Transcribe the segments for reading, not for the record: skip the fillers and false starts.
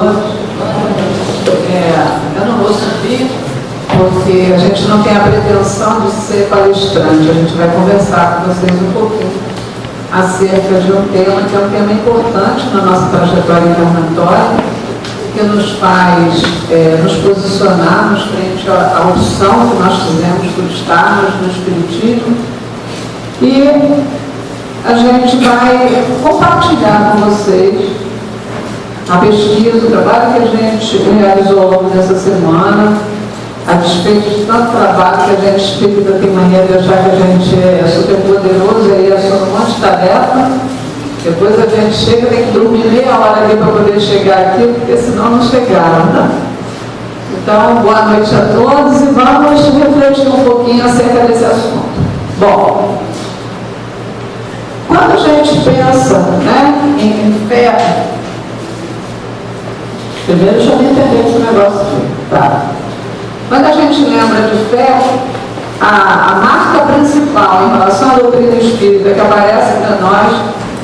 todos. Eu não vou subir, porque a gente não tem a pretensão de ser palestrante. A gente vai conversar com vocês um pouquinho acerca de um tema que é um tema importante na nossa trajetória encarnatória, que nos faz nos posicionarmos frente à opção que nós fizemos por estarmos no Espiritismo. E a gente vai compartilhar com vocês a pesquisa, o trabalho que a gente realizou ao longo dessa semana, a despeito de tanto trabalho que a gente espírita tem mania de achar que a gente é super poderoso e é só um monte de tarefa. Depois a gente chega, tem que dormir meia hora ali para poder chegar aqui, porque senão não chegaram, né? Então, boa noite a todos e vamos refletir um pouquinho acerca desse assunto. Bom, quando a gente pensa, né, em fé, primeiro deixa eu me entender esse negócio aqui, tá? Quando a gente lembra de fé, a marca principal em relação à doutrina espírita que aparece para nós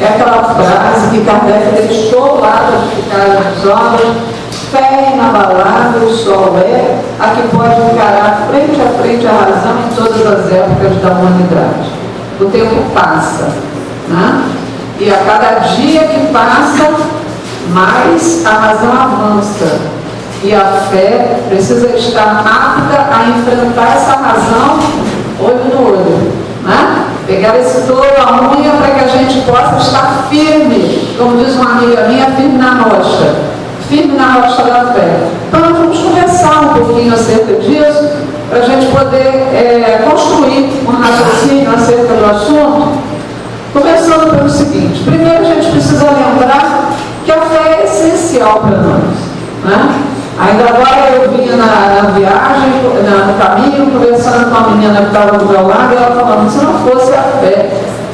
é aquela frase que Kardec deixou lá para ficar nos olhos: fé inabalável só é a que pode encarar frente a frente a razão em todas as épocas da humanidade. O tempo passa, né? E a cada dia que passa, mais a razão avança. E a fé precisa estar apta a enfrentar essa razão olho no olho, né? Pegar esse touro à unha para que a gente possa estar firme, como diz uma amiga minha, firme na rocha da fé. Então nós vamos conversar um pouquinho acerca disso, para a gente poder construir um raciocínio acerca do assunto, começando pelo seguinte: primeiro a gente precisa lembrar que a fé é essencial para nós, né? Ainda agora eu vinha na viagem, no caminho, conversando com uma menina que estava do meu lado, e ela falando: se não fosse a fé,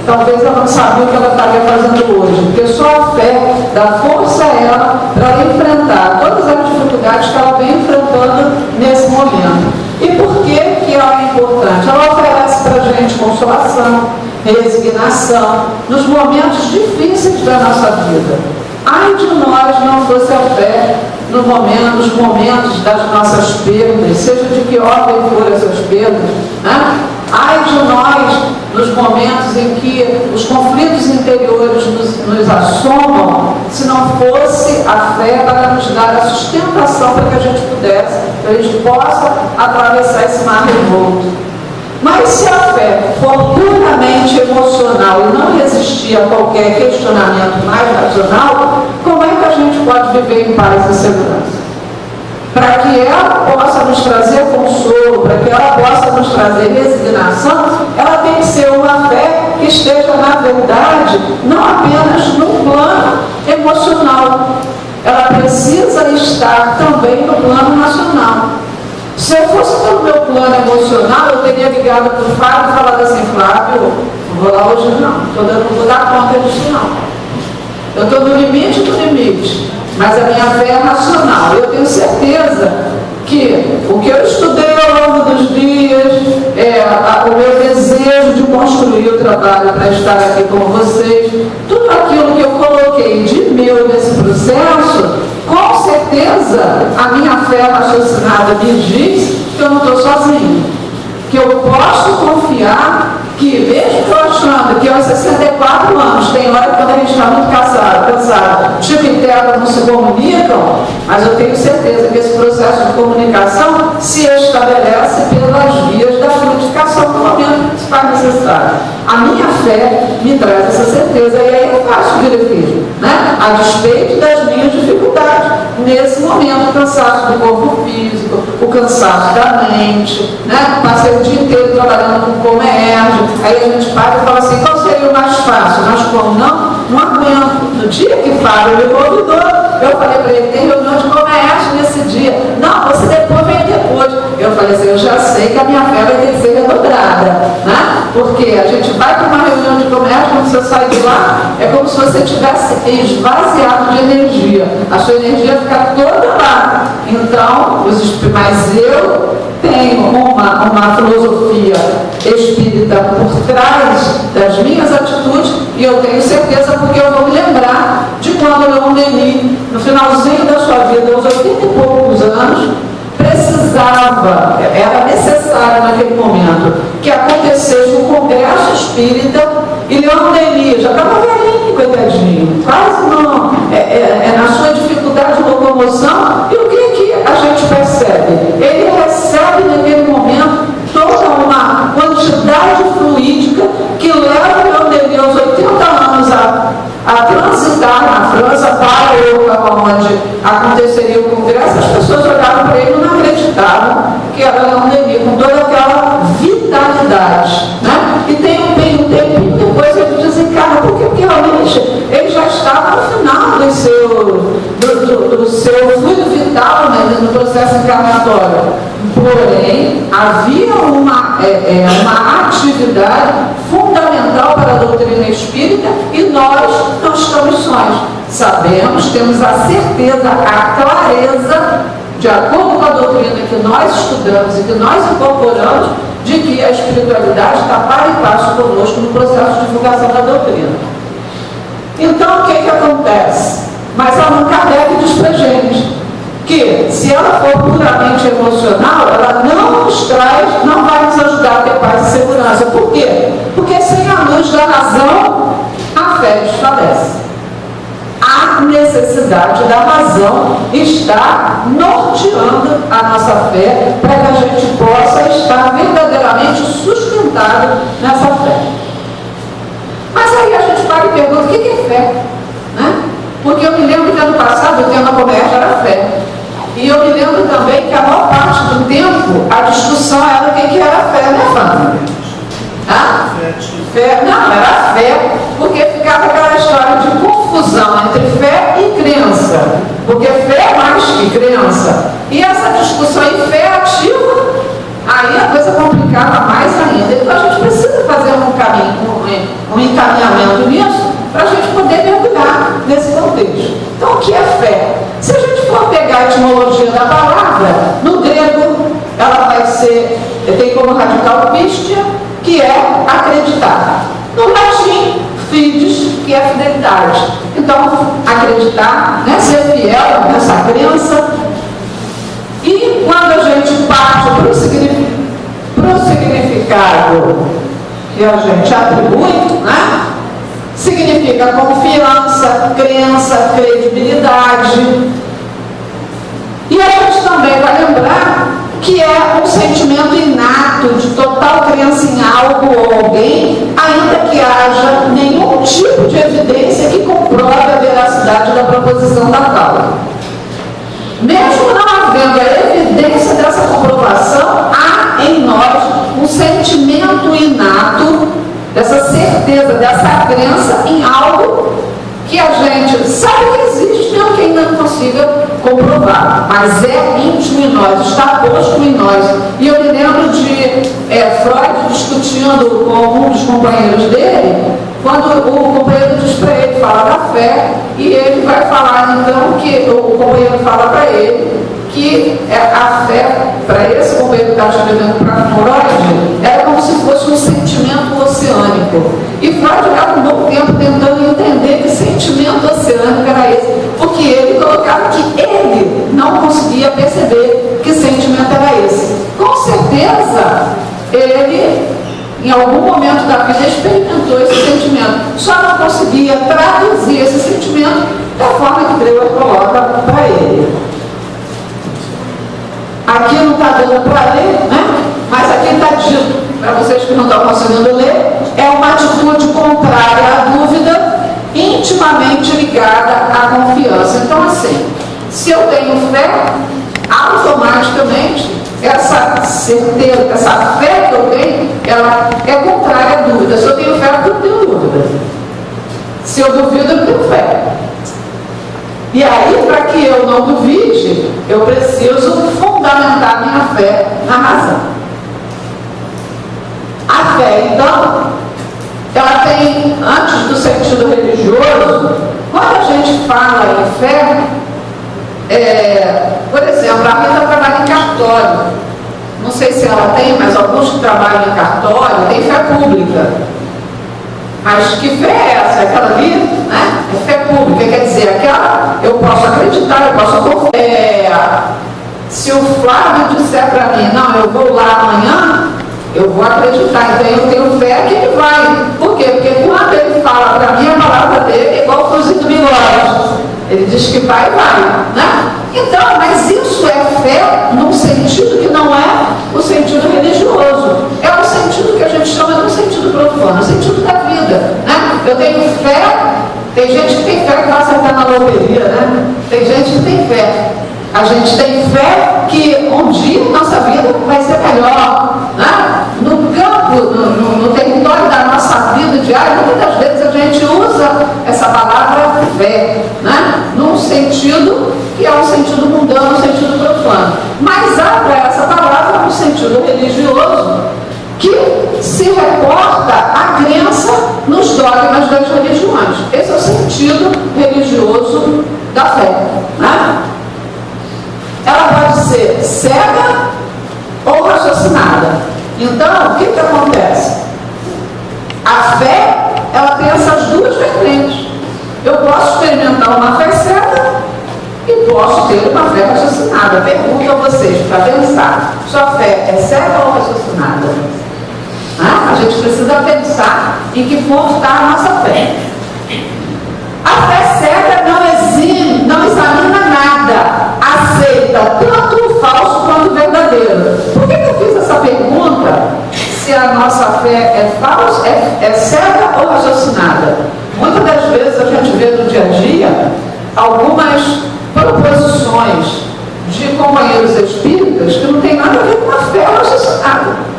talvez ela não sabia o que ela estaria fazendo hoje, porque só a fé dá força a ela para enfrentar todas as dificuldades que ela vem enfrentando nesse momento. E por que ela é importante? Ela oferece para a gente consolação, resignação, nos momentos difíceis da nossa vida. Ai de nós não fosse a fé nos momentos das nossas perdas, seja de que ordem for essas perdas, né? Ai de nós nos momentos em que os conflitos interiores nos assomam, se não fosse a fé para nos dar a sustentação para que a gente pudesse, que a gente possa atravessar esse mar revolto. Mas se a fé for puramente emocional e não resistir a qualquer questionamento mais racional, como é que a gente pode viver em paz e segurança? Para que ela possa nos trazer consolo, para que ela possa nos trazer resignação, ela tem que ser uma fé que esteja, na verdade, não apenas no plano emocional. Ela precisa estar também no plano racional. Se eu fosse pelo meu plano emocional, eu teria ligado para o Fábio e falado assim: Flávio, não vou lá hoje não vou dar conta disso não. Eu estou no limite do limite, mas a minha fé é racional. Eu tenho certeza que o que eu estudei ao longo dos dias, o meu desejo de construir o trabalho para estar aqui com vocês, tudo aquilo que eu coloquei de meu nesse processo, com certeza a minha fé raciocinada me diz que eu não estou sozinho, que eu posso confiar que, mesmo eu achando que aos 64 anos, tem hora que quando a gente está muito cansado, Chico e Terra não se comunicam, mas eu tenho certeza que esse processo de comunicação se estabelece pelas vias da frutificação no momento que se faz necessário. A minha fé me traz essa certeza, e aí é fácil vir aqui, né? A despeito das minhas dificuldades. Nesse momento, o cansaço do corpo físico, o cansaço da mente, né? Passei o dia inteiro trabalhando com comércio, aí a gente para e fala assim: qual seria o mais fácil? Mas como não aguento. No dia que Fábio me convidou, eu falei para ele: tem reunião de comércio nesse dia. Não, você depois vem depois. Eu falei assim: eu já sei que a minha fé vai ter que ser redobrada, né? Porque a gente vai para uma reunião de comércio, quando você sai de lá, é como se você tivesse esvaziado de energia. A sua energia fica toda lá. Então, mas eu tenho uma filosofia espírita por trás das minhas atitudes, e eu tenho certeza, porque eu vou me lembrar de quando quando Leon Denis, no finalzinho da sua vida, aos 80 e poucos anos, precisava, era necessário naquele momento, que acontecesse um congresso espírita, e Leon Denis já estava velhinho, coitadinho, quase não, na sua dificuldade de locomoção, e o que a gente percebe? Ele recebe naquele momento toda uma quantidade fluídica que leva Leon Denis aos 80 anos a transitar na França para o local onde aconteceria o congresso. As pessoas olhavam para ele e não acreditavam que era Leon Denis, com toda aquela vitalidade, né? E tem um tempinho depois ele desencarna, porque realmente ele já estava no final do seu fluido vital, né, no processo encarnatório. Porém, havia uma atividade fundamental para a doutrina espírita, e nós não estamos sós. Sabemos, temos a certeza, a clareza, de acordo com a doutrina que nós estudamos e que nós incorporamos, de que a espiritualidade está para e passo conosco no processo de divulgação da doutrina. Então, o que acontece? Mas Allan Kardec diz para a gente que, se ela for puramente emocional, ela não nos traz, não vai nos ajudar a ter paz e segurança. Por quê? Porque sem a luz da razão, a fé desfalece. A necessidade da razão está norteando a nossa fé para que a gente possa estar verdadeiramente sustentado nessa fé. Mas aí a gente para e pergunta, o que é fé? Né? Porque eu me lembro que ano passado o tema comércio era fé. E eu me lembro também que a maior parte do tempo a discussão era o que era fé, né, Fábio? Fé, não, era fé, porque ficava aquela história de confusão entre fé e crença, porque fé é mais que crença, e essa discussão em fé ativa, aí a coisa complicava mais ainda. Então a gente precisa fazer um encaminhamento nisso, para a gente poder mergulhar nesse contexto. Então, o que é fé? Se a gente for pegar a etimologia da palavra, no grego ela vai ser, tem como radical pistia, que é acreditar. No latim, fides, que é fidelidade. Então, acreditar, né, ser fiel nessa crença. E quando a gente parte para o significado que a gente atribui, né, significa confiança, crença, credibilidade. E a gente também vai lembrar que é um sentimento inato de total crença em algo ou alguém, ainda que haja nenhum tipo de evidência que comprove a veracidade da proposição da tal. Mesmo não havendo a evidência dessa comprovação, há em nós um sentimento inato, dessa certeza, dessa crença em algo que a gente sabe que existe, mesmo que ainda não consiga comprovar, mas é íntimo em nós, está posto em nós. E eu me lembro de Freud discutindo com um dos companheiros dele, quando o companheiro diz para ele, fala da fé, e ele vai falar então, que o companheiro fala para ele que a fé, para esse companheiro que está escrevendo para Freud, era como se fosse um sentimento oceânico. E Freud leva um bom tempo tentando entender que sentimento oceânico era esse, porque ele colocava que ele não conseguia perceber que sentimento era esse. Com certeza, ele, em algum momento da vida, experimentou esse sentimento, só não conseguia traduzir esse sentimento da forma que Deus coloca para ele. Aqui não está dando para ler, né? Mas aqui está dito, para vocês que não estão conseguindo ler, é uma atitude contrária à dúvida, intimamente ligada à confiança. Então, assim, se eu tenho fé, automaticamente essa certeza, essa fé que eu tenho, ela é contrária à dúvida. Se eu tenho fé, eu não tenho dúvida. Se eu duvido, eu não tenho fé. E aí, para que eu não duvide, eu preciso fundamentar minha fé na razão. A fé, então, ela tem, antes do sentido religioso, quando a gente fala em fé, por exemplo, a Rita trabalha em cartório. Não sei se ela tem, mas alguns que trabalham em cartório têm fé pública. Mas que fé é essa? Aquela ali, né? É fé pública, quer dizer, aquela, eu posso acreditar, eu posso confiar. Se o Flávio disser para mim, não, eu vou lá amanhã, eu vou acreditar, então eu tenho fé que ele vai. Por quê? Porque quando ele fala para mim, a palavra dele é igual o cozido de bigode. Ele diz que vai, né? Então, mas isso é fé num sentido que não é o sentido religioso. É um sentido que a gente chama de um sentido profano, o sentido da vida, né? Eu tenho fé, tem gente que tem fé que vai acertar na loteria, né? Tem gente que tem fé. A gente tem fé que um dia nossa vida vai ser melhor, né? No campo, no território da nossa vida diária, muitas vezes a gente usa essa palavra fé, né? Num sentido que é um sentido mundano, um sentido profano. Mas há para essa palavra um sentido religioso que se reporta à crença nos dogmas das religiões. Esse é o sentido religioso da fé, né? Ela pode ser cega ou raciocinada. Então, o que acontece? A fé, ela tem essas duas vertentes. Eu posso experimentar uma fé cega e posso ter uma fé raciocinada. Pergunto a vocês, para pensar, sua fé é cega ou raciocinada? A gente precisa pensar em que ponto está a nossa fé. A fé cega não examina nada, aceita tanto o falso quanto o verdadeiro. Por que eu fiz essa pergunta? Se a nossa fé é falsa, é cega ou raciocinada? Muitas das vezes a gente vê no dia a dia algumas proposições de companheiros espíritas que não tem nada a ver com a fé raciocinada.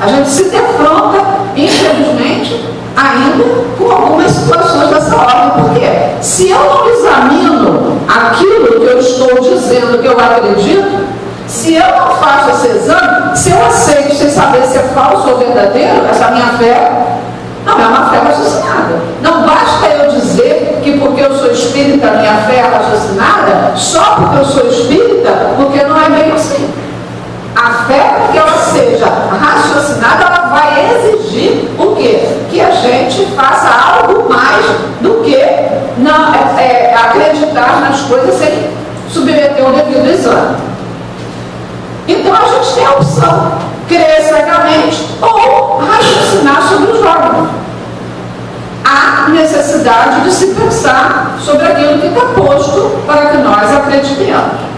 A gente se defronta, infelizmente, ainda com algumas situações dessa ordem. Por quê? Se eu não examino aquilo que eu estou dizendo, que eu acredito, se eu não faço esse exame, se eu aceito sem saber se é falso ou verdadeiro, essa minha fé não é uma fé raciocinada. Não basta eu dizer que porque eu sou espírita, minha fé é raciocinada, só porque eu sou espírita, porque não é bem assim. A fé, para que ela seja raciocinada, ela vai exigir o quê? Que a gente faça algo mais do que acreditar nas coisas sem submeter o devido exame. Então a gente tem a opção, crer cegamente ou raciocinar sobre os dogmas. Há necessidade de se pensar sobre aquilo que está posto para que nós acreditemos.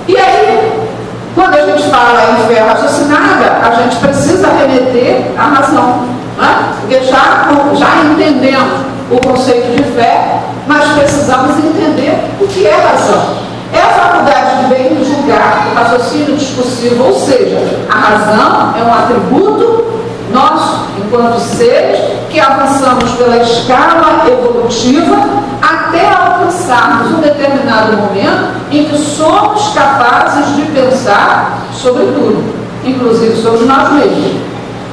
E aí, quando a gente fala em fé raciocinada, a gente precisa remeter à razão, né? Porque já entendemos o conceito de fé, mas precisamos entender o que é razão. É a faculdade de bem julgar, o raciocínio discursivo, ou seja, a razão é um atributo nosso, enquanto seres, que avançamos pela escala evolutiva até alcançarmos um determinado momento em que somos capazes de pensar sobre tudo, inclusive sobre nós mesmos.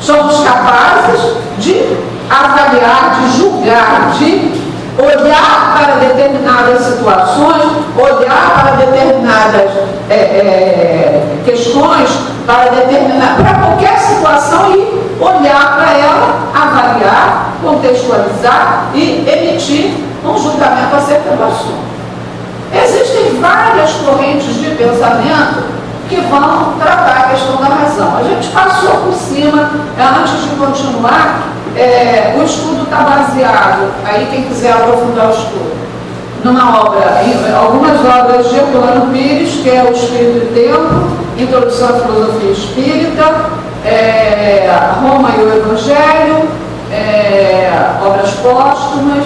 Somos capazes de avaliar, de julgar, de olhar para determinadas situações, olhar para determinadas questões, para qualquer situação e olhar para ela, avaliar, contextualizar e emitir um julgamento acerca do assunto. Existem várias correntes de pensamento que vão tratar a questão da razão. A gente passou por cima, antes de continuar, o estudo está baseado, aí quem quiser aprofundar o estudo, numa obra, em algumas obras de Herculano Pires, que é o Espírito e Tempo, Introdução à Filosofia Espírita, Roma e o Evangelho, obras póstumas,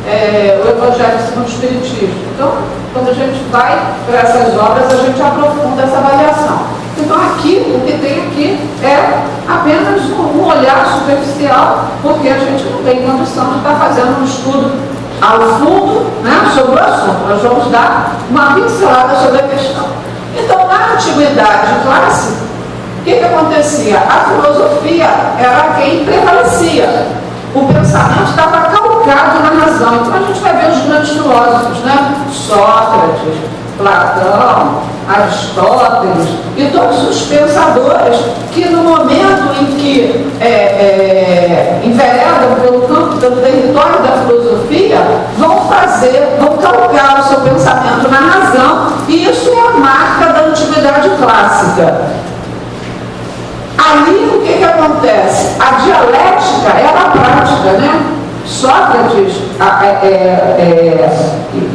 o Evangelho segundo o Espiritismo. Então, quando a gente vai para essas obras, a gente aprofunda essa avaliação. Então, aqui, o que tem aqui é apenas um olhar superficial, porque a gente não tem condição de estar fazendo um estudo ao fundo, né, sobre o assunto. Nós vamos dar uma pincelada sobre a questão. Então, na antiguidade clássica, o que acontecia? A filosofia era quem prevalecia. O pensamento estava calcado na razão. Então, a gente vai ver os grandes filósofos, né? Sócrates, Platão, Aristóteles e todos os pensadores que no momento em que enveredam pelo campo, pelo território da filosofia, vão calcar o seu pensamento na razão, e isso é a marca da antiguidade clássica. Ali o que acontece? A dialética era a prática, né? Sócrates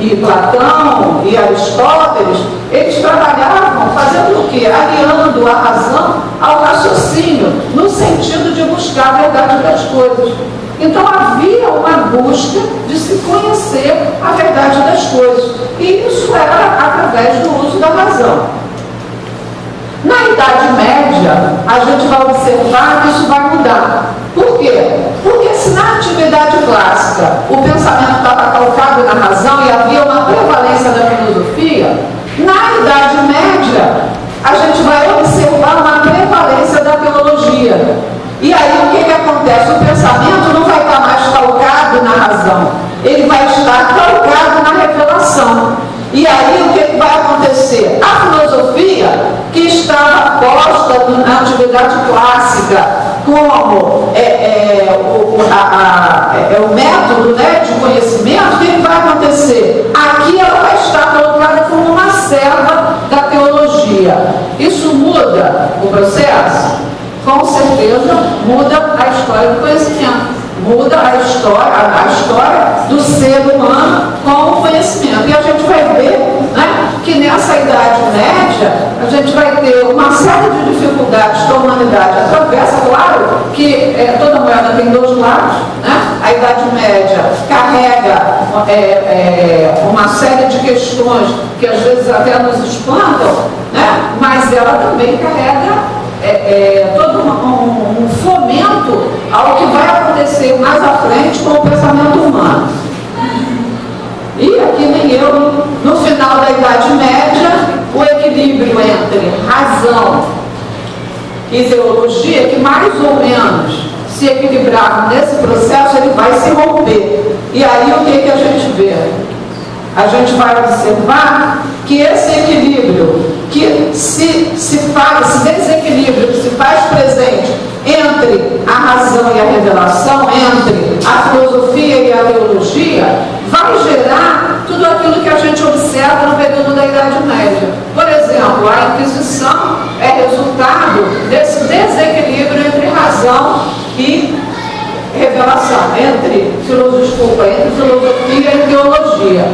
e Platão e Aristóteles, eles trabalhavam fazendo o quê? Aliando a razão ao raciocínio, no sentido de buscar a verdade das coisas. Então havia uma busca de se conhecer a verdade das coisas, e isso era através do uso da razão. Na Idade Média, a gente vai observar que isso vai mudar. Por quê? Porque se na antiguidade clássica o pensamento estava calcado na razão e havia uma prevalência da filosofia, na Idade Média a gente vai observar uma prevalência da teologia. E aí o que acontece? O pensamento não vai estar mais calcado na razão, ele vai estar calcado na revelação. E aí o que vai acontecer? A filosofia, que estava posta na antiguidade clássica como o método, né, de conhecimento, o que vai acontecer? Aqui ela vai estar colocada como uma serva da teologia. Isso muda o processo? Com certeza muda a história do conhecimento. Muda a história do ser humano com o conhecimento. E a gente vai ver, né, que nessa Idade Média a gente vai ter uma série de dificuldades que a humanidade atravessa. Claro que toda moeda tem dois lados, né? A Idade Média carrega uma série de questões que às vezes até nos espantam, né? Mas ela também carrega todo um fomento ao que vai acontecer mais à frente com o pensamento humano. E aqui nem eu, no final da Idade Média, o equilíbrio entre razão e teologia, que mais ou menos se equilibrar nesse processo, ele vai se romper. E aí o que a gente vê? A gente vai observar que esse equilíbrio, que esse desequilíbrio que se faz presente entre a razão e a revelação, entre a filosofia e a teologia, vai gerar tudo aquilo que a gente observa no período da Idade Média. Por exemplo, a Inquisição é resultado desse desequilíbrio entre razão e revelação, entre filosofia e teologia.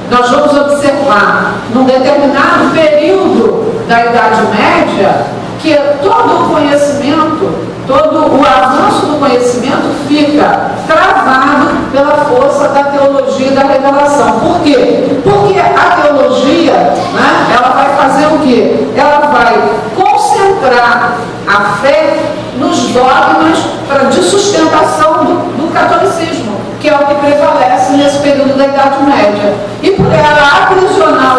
Nós vamos observar, num determinado período da Idade Média, que todo o conhecimento, todo o avanço do conhecimento fica travado pela força da teologia e da revelação. Por quê? Porque a teologia, né, ela vai fazer o quê? Ela vai concentrar a fé nos dogmas de sustentação do catolicismo, que é o que prevalece nesse período da Idade Média. E por ela aprisionar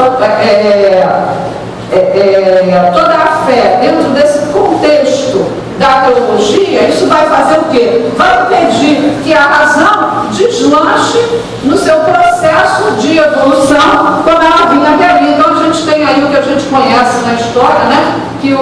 toda a fé dentro desse contexto da teologia, isso vai fazer o quê? Vai impedir que a razão deslanche no seu processo de evolução como ela vinha até ali. Então a gente tem aí o que a gente conhece na história, né? Que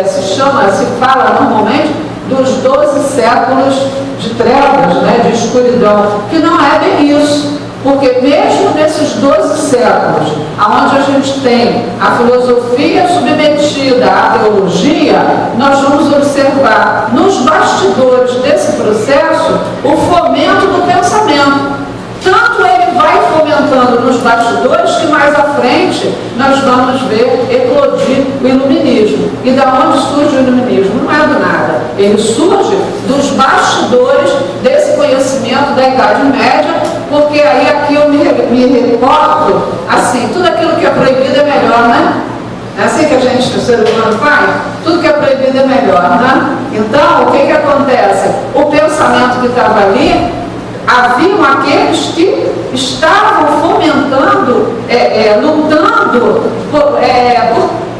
se fala normalmente dos 12 séculos de trevas, né? De escuridão, que não é bem isso. Porque mesmo nesses 12 séculos, onde a gente tem a filosofia submetida à teologia, nós vamos observar nos bastidores desse processo o fomento do pensamento. Tanto ele vai fomentando nos bastidores que mais à frente nós vamos ver eclodir o iluminismo. E da onde surge o iluminismo? Não é do nada. Ele surge dos bastidores desse conhecimento da Idade Média, porque aí aqui eu me reporto, assim, tudo aquilo que é proibido é melhor, né? É assim que o ser humano faz? Tudo que é proibido é melhor, né? Então, o que acontece? O pensamento que estava ali, haviam aqueles que estavam fomentando, lutando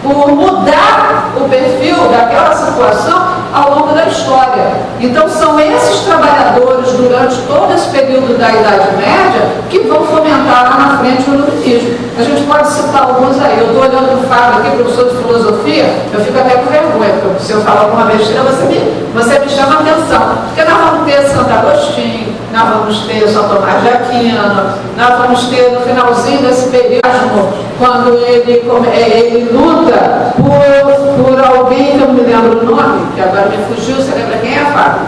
por mudar o perfil daquela situação ao longo da história. Então são esses trabalhadores, durante todo esse período da Idade Média, que vão fomentar lá na frente o iluminismo. A gente pode citar alguns aí. Eu estou olhando para o Fábio aqui, professor de filosofia, eu fico até com vergonha, porque se eu falar alguma besteira, você me chama a atenção. Porque nós vamos ter Santo Agostinho, nós vamos ter São Tomás de Aquino, nós vamos ter no finalzinho desse período, quando ele luta por alguém, que eu não me lembro o nome, que agora me fugiu, você lembra quem é, Fábio?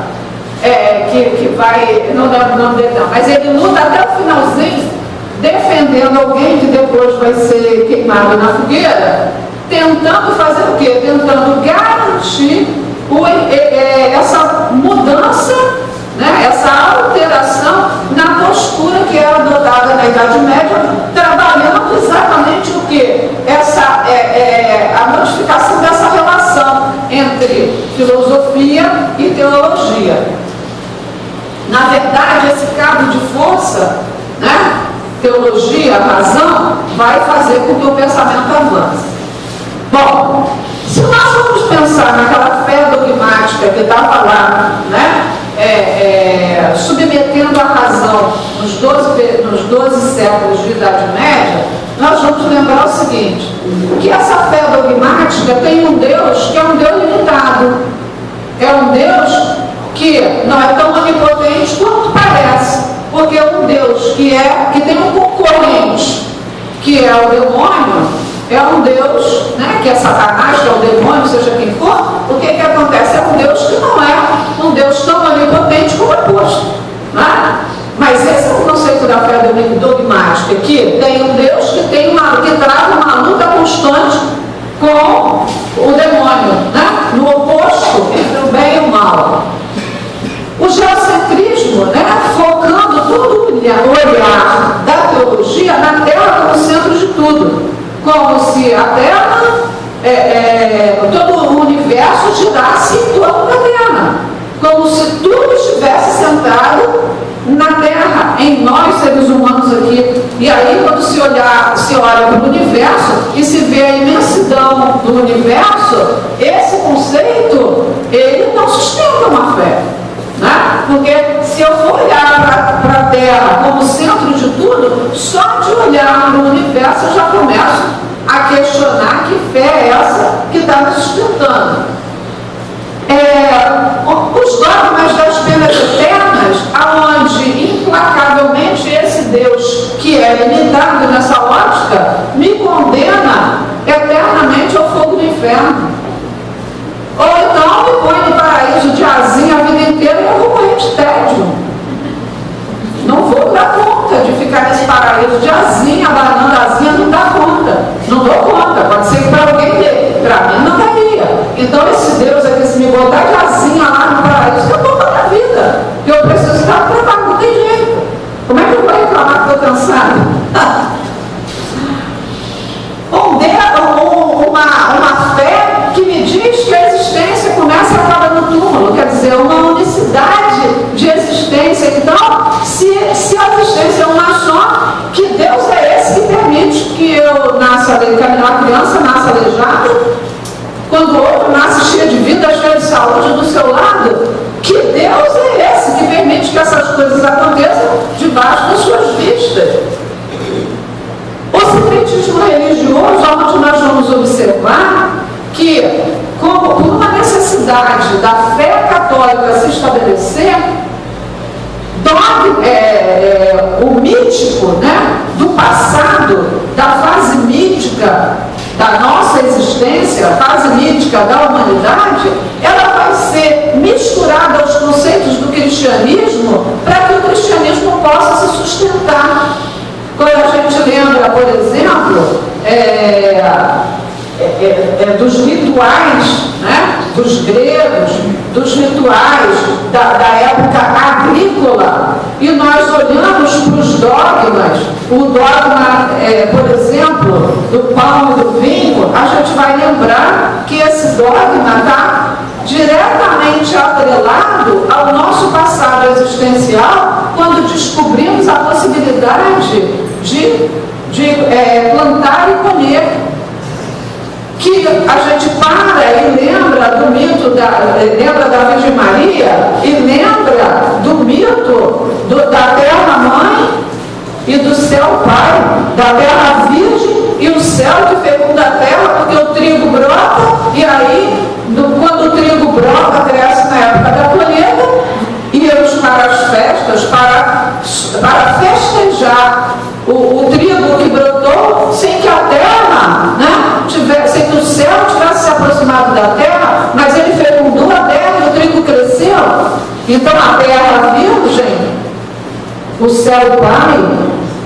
Que vai, não lembro o nome dele não, mas ele luta até o finalzinho, defendendo alguém que depois vai ser queimado na fogueira, tentando fazer o quê? Tentando garantir essa mudança, né? Essa alteração na postura que era adotada na Idade Média, trabalhando exatamente o quê? A modificação dessa relação entre filosofia e teologia. Na verdade, esse cabo de força, né? Teologia, razão, vai fazer com que o pensamento avance. Bom, se nós vamos pensar naquela fé dogmática que estava lá, né? Submetendo a razão nos 12 séculos de Idade Média, nós vamos lembrar o seguinte, que essa fé dogmática tem um Deus que é um Deus limitado, é um Deus que não é tão onipotente quanto parece, porque é um Deus que tem um concorrente, que é o demônio, é um Deus, né, que é Satanás, que é o demônio, seja quem for. O que acontece? É um Deus que não é um Deus tão onipotente como é posto, né? Mas esse é o conceito da fé dogmática, que tem um Deus que trava uma luta constante com o demônio, né? No oposto entre o bem e o mal. O geocentrismo, né, focando todo o olhar da teologia na Terra como centro de tudo, como se a Terra, todo o universo girasse em torno da Terra, como se tudo estivesse centrado na Terra, em nós seres humanos aqui. E aí, quando se olha para o universo e se vê a imensidão do universo, esse conceito, ele não sustenta uma fé. Né? Porque se eu for olhar para a Terra como centro de tudo, só de olhar para o universo eu já começo a questionar que fé é essa que está me sustentando. Os dogmas das penas eternas, aonde implacavelmente esse Deus que é limitado nessa ótica me condena eternamente ao fogo do inferno. Ou então me põe no paraíso de asinha a vida inteira e eu vou morrer de tédio. Não vou dar conta de ficar nesse paraíso de asinha, abanando a asinha, não dá conta. Não dou conta. Pode ser que para alguém dê. Para mim não daria. Então esse Deus aqui, se me botar de asinha lá no paraíso, eu estou toda a vida. Porque eu preciso estar no trabalho, não tem jeito. Como é que eu vou reclamar que estou cansado? Uma fé que me diz que a existência começa e acaba no túmulo, quer dizer, uma unicidade de existência. Então, se a existência é uma só, que Deus é esse que permite que eu nasça, que a criança nasça aleijada, quando o outro nasce cheio de vida, cheio de saúde do seu lado? Que Deus é esse que permite que essas coisas aconteçam debaixo das suas vistas? O secretismo religioso, onde nós vamos observar que, como por uma necessidade da fé católica se estabelecer, o mítico, né, do passado, da fase mítica da nossa existência, a fase mítica da humanidade, ela vai ser misturada aos conceitos do cristianismo para que o cristianismo possa se sustentar. Quando a gente lembra, por exemplo, dos rituais, né, dos gregos, dos rituais da época agrícola, e nós olhamos para os dogmas, o dogma, por exemplo, do pão e do vinho, a gente vai lembrar que esse dogma está diretamente atrelado ao nosso passado existencial, quando descobrimos a possibilidade de plantar e colher. Que a gente para e lembra do mito, lembra da Virgem Maria e lembra do mito da terra mãe e do céu pai, da terra virgem e o céu que fecunda a terra, porque o trigo brota, e aí, quando o trigo brota, cresce na época da colheita, íamos para as festas, para festejar o trigo que brotou, sem que a terra, sem que o céu tivesse se aproximado da terra, mas ele fecundou a terra e o trigo cresceu. Então a terra virgem, o céu pai,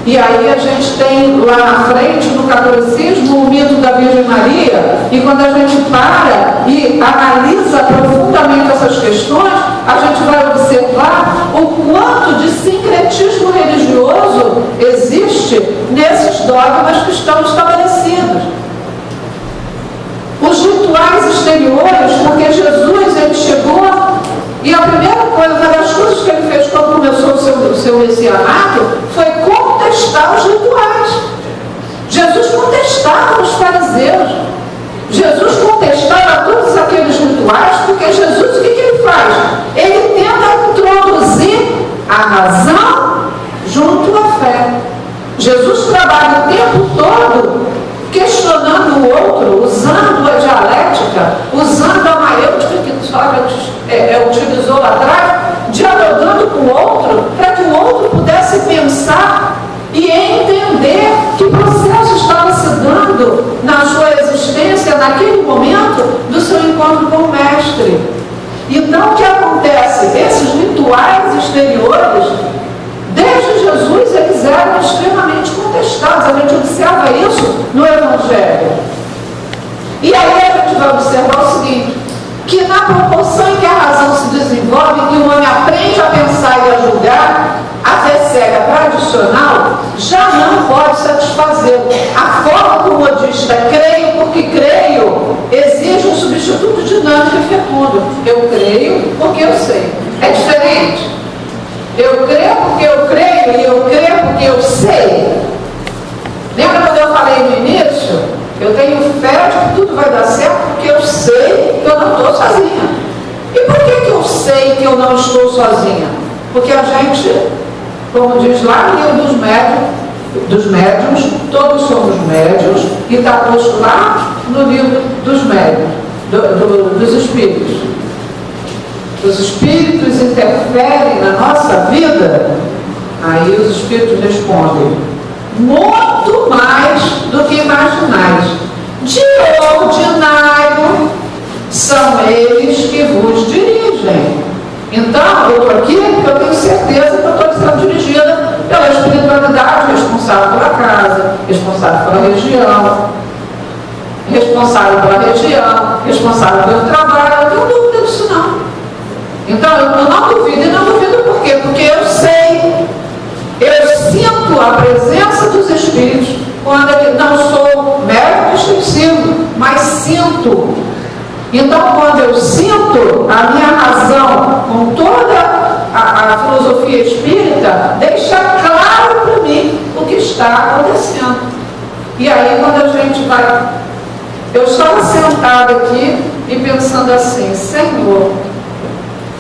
e aí a gente tem lá na frente, no catolicismo, o mito da Virgem Maria, e quando a gente para e analisa profundamente essas questões, a gente vai observar o quanto de sincretismo religioso existe nesses dogmas que estão estabelecidos. Os rituais exteriores, porque Jesus ele chegou e a primeira coisa, uma das coisas que ele fez quando começou o seu messianato foi contestar os rituais. Jesus contestava os fariseus. Jesus contestava todos aqueles rituais, porque Jesus, o que ele faz? Ele tenta introduzir a razão junto à fé. Jesus trabalha o tempo todo questionando o outro, usando a dialética, usando a maiêutica que Sócrates utilizou lá atrás, dialogando com o outro, para que o outro pudesse pensar e entender que processo estava se dando na sua existência, naquele momento do seu encontro com o Mestre. Então, o que acontece? Esses rituais exteriores, desde Jesus, eles eram extremamente contestados. A gente observa isso no Evangelho. E aí a gente vai observar o seguinte, que na proporção em que a razão se desenvolve, que o homem aprende a pensar e a julgar, a fé cega tradicional já não pode satisfazê-lo. A forma como o modista creio porque creio exige um substituto dinâmico e fecundo. Eu creio porque eu sei. É diferente. Eu creio porque eu creio e eu creio porque eu sei. Lembra quando eu falei no início? Eu tenho fé de que tudo vai dar certo porque eu sei que eu não estou sozinha. E por que eu sei que eu não estou sozinha? Porque a gente, como diz lá no livro dos médiuns, todos somos médiuns, e está posto lá no livro dos médiuns, dos espíritos. Os espíritos interferem na nossa vida? Aí os espíritos respondem, muito mais do que imaginais. De ordinário são eles que vos dirigem. Então, eu estou aqui porque eu tenho certeza que eu estou sendo dirigida pela espiritualidade responsável pela casa, responsável pela região, responsável pelo trabalho. Eu não tenho dúvida disso não. Então, eu não duvido, e não duvido por quê? Porque eu sei, eu sinto a presença dos espíritos, quando eu não sou médico extensivo, mas sinto. Então, quando eu sinto, a minha razão, com toda a filosofia espírita, deixa claro para mim o que está acontecendo. E aí, quando a gente vai... Eu estava sentada aqui e pensando assim, Senhor,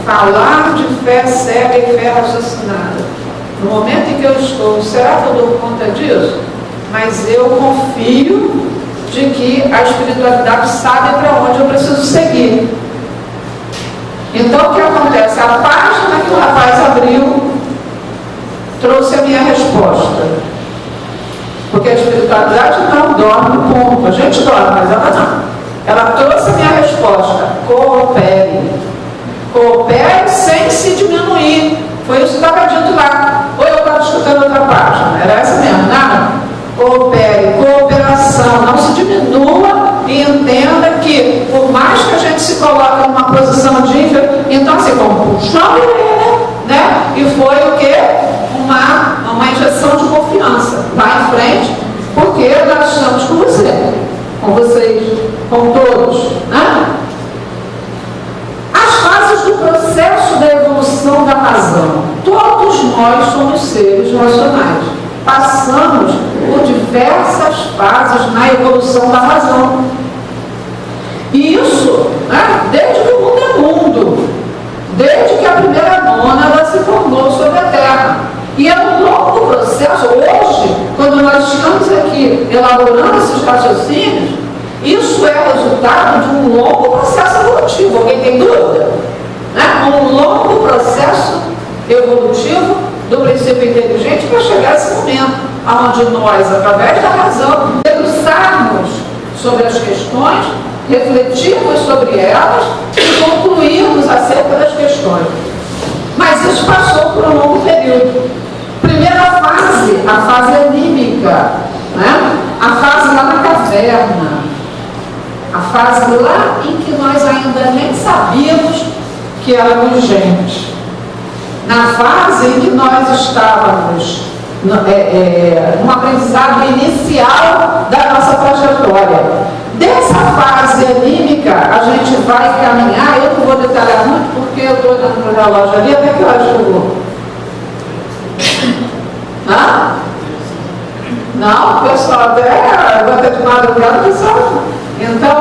falar de fé cega e fé raciocinada. No momento em que eu estou, será que eu dou conta disso? Mas eu confio de que a espiritualidade sabe para onde eu preciso seguir. Então, o que acontece? A página que o rapaz abriu trouxe a minha resposta. Porque a espiritualidade não dorme, ponto. A gente dorme, mas ela não. Ela trouxe a minha resposta. Coopere. Coopere sem se diminuir. Foi isso que estava dito lá. Ou eu estava escutando outra página. Era essa mesmo, não? Coopere, cooperação. Não se diminua e entenda que, por mais que a gente se coloque numa posição de inferior, então assim, como puxou a orelha, né? E foi o quê? Uma injeção de confiança. Vá em frente, porque nós estamos com você, com vocês, com todos, né? As fases do processo da evolução da razão. Todos nós somos seres racionais. Passamos por diversas fases na evolução da razão. E isso, né, elaborando esses raciocínios, isso é resultado de um longo processo evolutivo. Alguém tem dúvida? Né? Um longo processo evolutivo do princípio inteligente para chegar a esse momento, onde nós, através da razão, debruçarmos sobre as questões, refletirmos sobre elas e concluirmos acerca das questões. Mas isso passou por um longo período. Primeira fase, a fase anímica, né? A fase lá na caverna, a fase lá em que nós ainda nem sabíamos que éramos gente. Na fase em que nós estávamos no aprendizado inicial da nossa trajetória. Dessa fase anímica, a gente vai caminhar. Eu não vou detalhar muito, porque eu estou olhando para o relógio ali. Até que horas eu vou? Não, o pessoal até de madrugada, o pessoal. Então,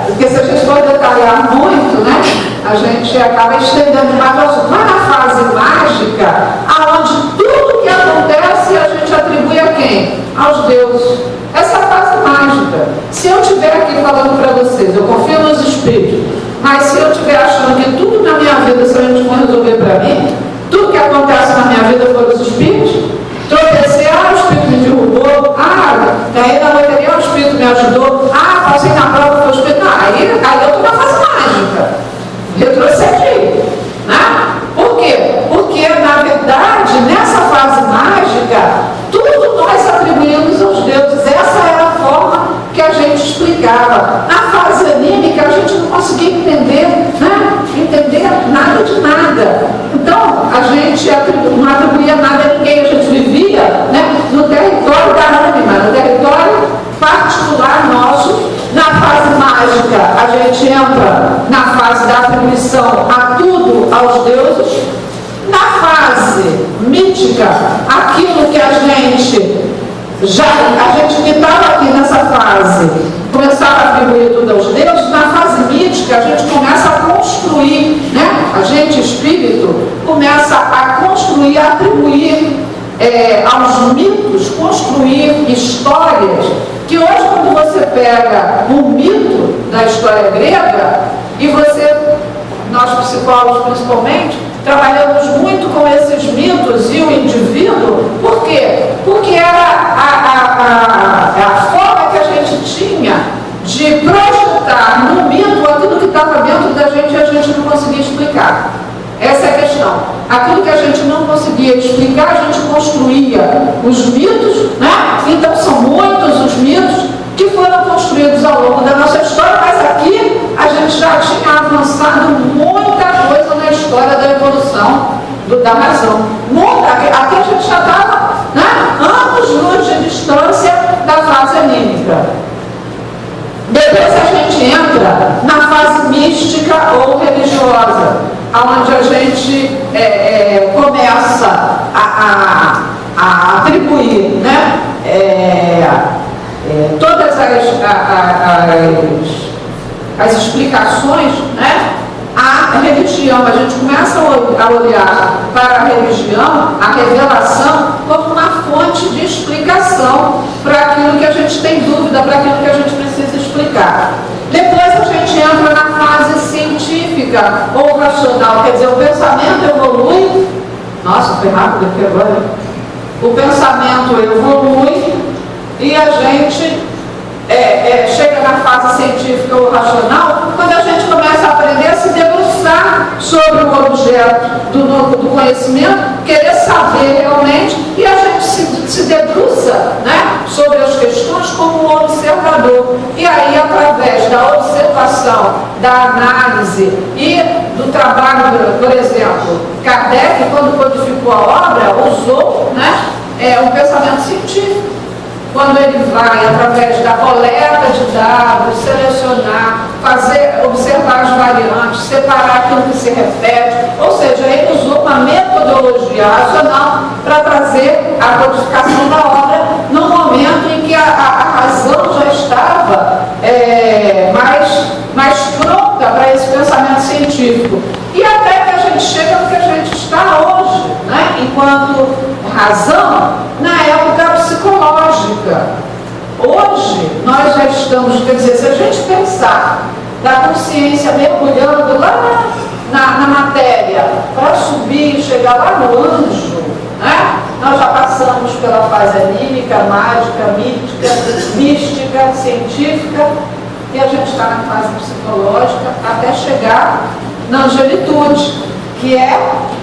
porque se a gente for detalhar muito, né, a gente acaba estendendo mais ao assunto. Mas na fase mágica, aonde tudo que acontece a gente atribui a quem? Aos deuses. Essa é a fase mágica. Se eu estiver aqui falando para vocês, eu confio nos espíritos, mas se eu estiver achando que tudo na minha vida, se a gente for resolver para mim, tudo que acontece na minha vida foram os espíritos, tropecei, o espírito me derrubou, caí na loteria, o espírito me ajudou, passei na prova, foi o espírito, aí eu estou na fase mágica, retrocedi, né? Por quê? Porque, na verdade, nessa fase mágica, tudo nós atribuímos aos deuses. Essa era a forma que a gente explicava. Na fase anímica, a gente não conseguia entender, né? Entender nada de nada. Então, a gente não atribuía nada a ninguém. A gente vivia, né, no território da ânima, no território particular nosso. Na fase mágica, a gente entra na fase da atribuição a tudo aos deuses. Na fase mítica, aquilo que a gente que estava aqui nessa fase, começava a atribuir tudo aos deuses. Na fase mítica, a gente começa a construir, né? A gente, espírito, começa a construir, a atribuir aos mitos, construir histórias, que hoje, quando você pega um mito da história grega, e nós psicólogos principalmente, trabalhamos muito com esses mitos e o indivíduo. Por quê? Porque era a forma que a gente tinha de projetar no mito aquilo que estava dentro da gente e a gente não conseguia explicar. Essa é a questão. Aquilo que a gente não conseguia explicar, a gente construía os mitos, né? Então são muitos os mitos que foram construídos ao longo da nossa história, mas aqui a gente já tinha avançado muita coisa na história da evolução da razão. Aqui a gente já estava, né, anos-luz de distância da fase anímica. Depois a gente entra na fase mística ou religiosa, onde a gente começa a atribuir, né, todas as explicações, né, à religião. A gente começa a olhar para a religião, a revelação, como uma fonte de explicação para aquilo que a gente tem dúvida, para aquilo que a gente precisa explicar. Depois a gente entra na fase científica ou racional, quer dizer, o pensamento evolui. Nossa, foi rápido aqui agora. O pensamento evolui e a gente chega na fase científica ou racional quando a gente começa a aprender a se debruçar sobre o objeto do conhecimento, querer saber realmente, e a gente se debruça, né, sobre as questões como um observador. E aí, através da observação, da análise e do trabalho, por exemplo, Kardec, quando codificou a obra, usou, né, um pensamento científico. Quando ele vai, através da coleta de dados, selecionar, observar as variantes, separar aquilo que se repete, ou seja, ele usou uma metodologia racional para trazer a codificação da obra no momento em que a razão já estava mais pronta para esse pensamento científico. E até que a gente chega no que a gente está hoje, né? Enquanto razão, na época psicológica, Hoje, nós já estamos, quer dizer, se a gente pensar da consciência mergulhando lá na matéria, para subir e chegar lá no anjo, né? Nós já passamos pela fase anímica, mágica, mística, científica, e a gente está na fase psicológica até chegar na angelitude, que é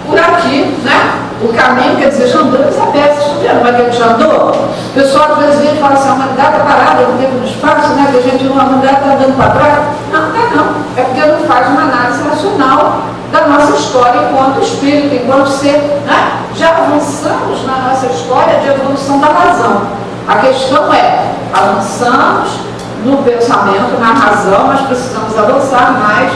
por aqui, né? O caminho, quer dizer, já andamos a pé, vocês estão vendo como é que a gente já andou? O pessoal às vezes vem e fala assim, a humanidade está parada no tempo e no espaço, né? Que a gente, a humanidade está andando para trás. Não, não é não. É porque não faz uma análise racional da nossa história enquanto espírito, enquanto ser, né? Já avançamos na nossa história de evolução da razão. A questão é, avançamos no pensamento, na razão, mas precisamos avançar mais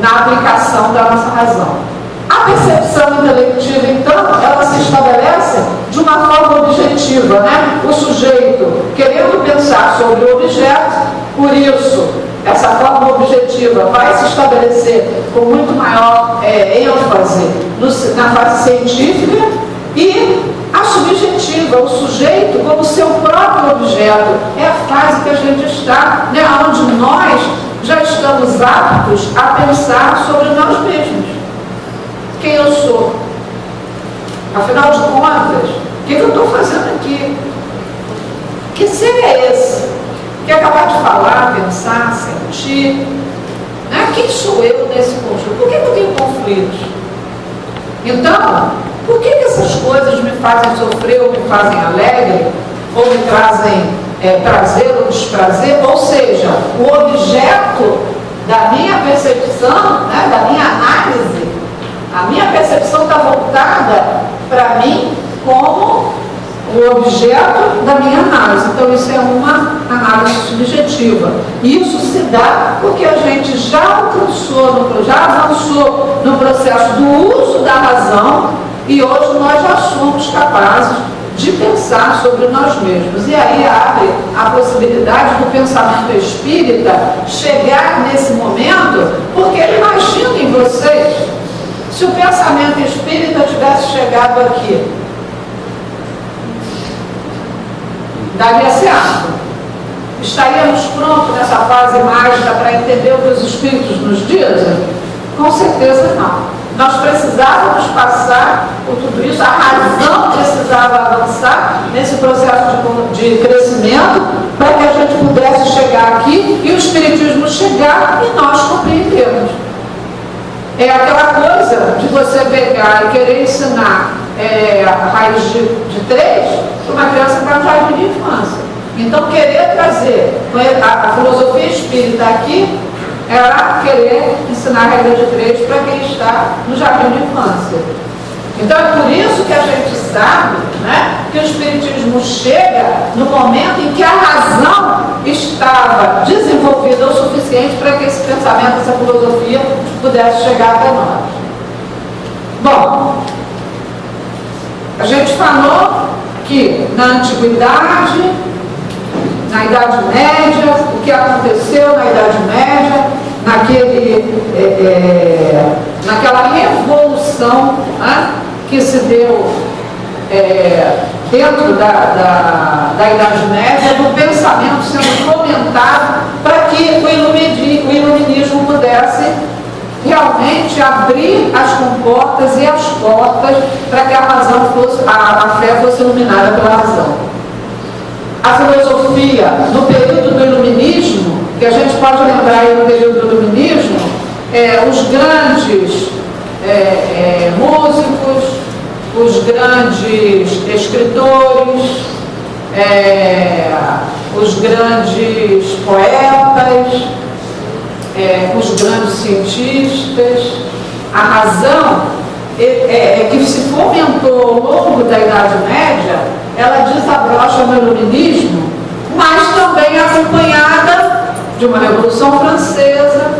na aplicação da nossa razão. A percepção intelectiva, então, ela se estabelece de uma forma objetiva, né? O sujeito querendo pensar sobre o objeto, por isso, essa forma objetiva vai se estabelecer com muito maior ênfase na fase científica, e a subjetiva, o sujeito como seu próprio objeto, é a fase que a gente está, né? Onde nós já estamos aptos a pensar sobre nós mesmos. Quem eu sou? Afinal de contas, o que eu estou fazendo aqui? Que ser é esse? Que é capaz de falar, pensar, sentir? Né? Quem sou eu nesse conjunto? Por que eu tenho conflitos? Então, por que essas coisas me fazem sofrer ou me fazem alegre? Ou me trazem prazer ou desprazer? Ou seja, o objeto da minha percepção, né, da minha análise, a minha percepção está voltada para mim como o objeto da minha análise. Então, isso é uma análise subjetiva. Isso se dá porque a gente já avançou no processo do uso da razão, e hoje nós já somos capazes de pensar sobre nós mesmos. E aí abre a possibilidade do pensamento espírita chegar nesse momento, porque imaginem vocês, se o pensamento espírita tivesse chegado aqui, daria certo? Estaríamos prontos nessa fase mágica para entender o que os espíritos nos dizem? Com certeza não. Nós precisávamos passar por tudo isso, a razão precisava avançar nesse processo de crescimento para que a gente pudesse chegar aqui e o espiritismo chegar e nós compreendermos. É aquela coisa de você pegar e querer ensinar a raiz de 3 para uma criança que está no jardim de infância. Então, querer trazer a filosofia espírita aqui era querer ensinar a regra de 3 para quem está no jardim de infância. Então, é por isso que a gente sabe, né, que o espiritismo chega no momento em que a razão estava desenvolvida o suficiente para que esse pensamento, essa filosofia pudesse chegar até nós. Bom, a gente falou que na antiguidade, na Idade Média, o que aconteceu na Idade Média, naquela revolução, né, que se deu dentro da Idade Média, do pensamento sendo fomentado para que o iluminismo pudesse realmente abrir as comportas e as portas para que a fé fosse iluminada pela razão. A filosofia, no período do iluminismo, que a gente pode lembrar aí no período do iluminismo, os grandes músicos, os grandes escritores, os grandes poetas, os grandes cientistas, a razão que se fomentou ao longo da Idade Média, ela desabrocha no iluminismo, mas também acompanhada de uma Revolução Francesa,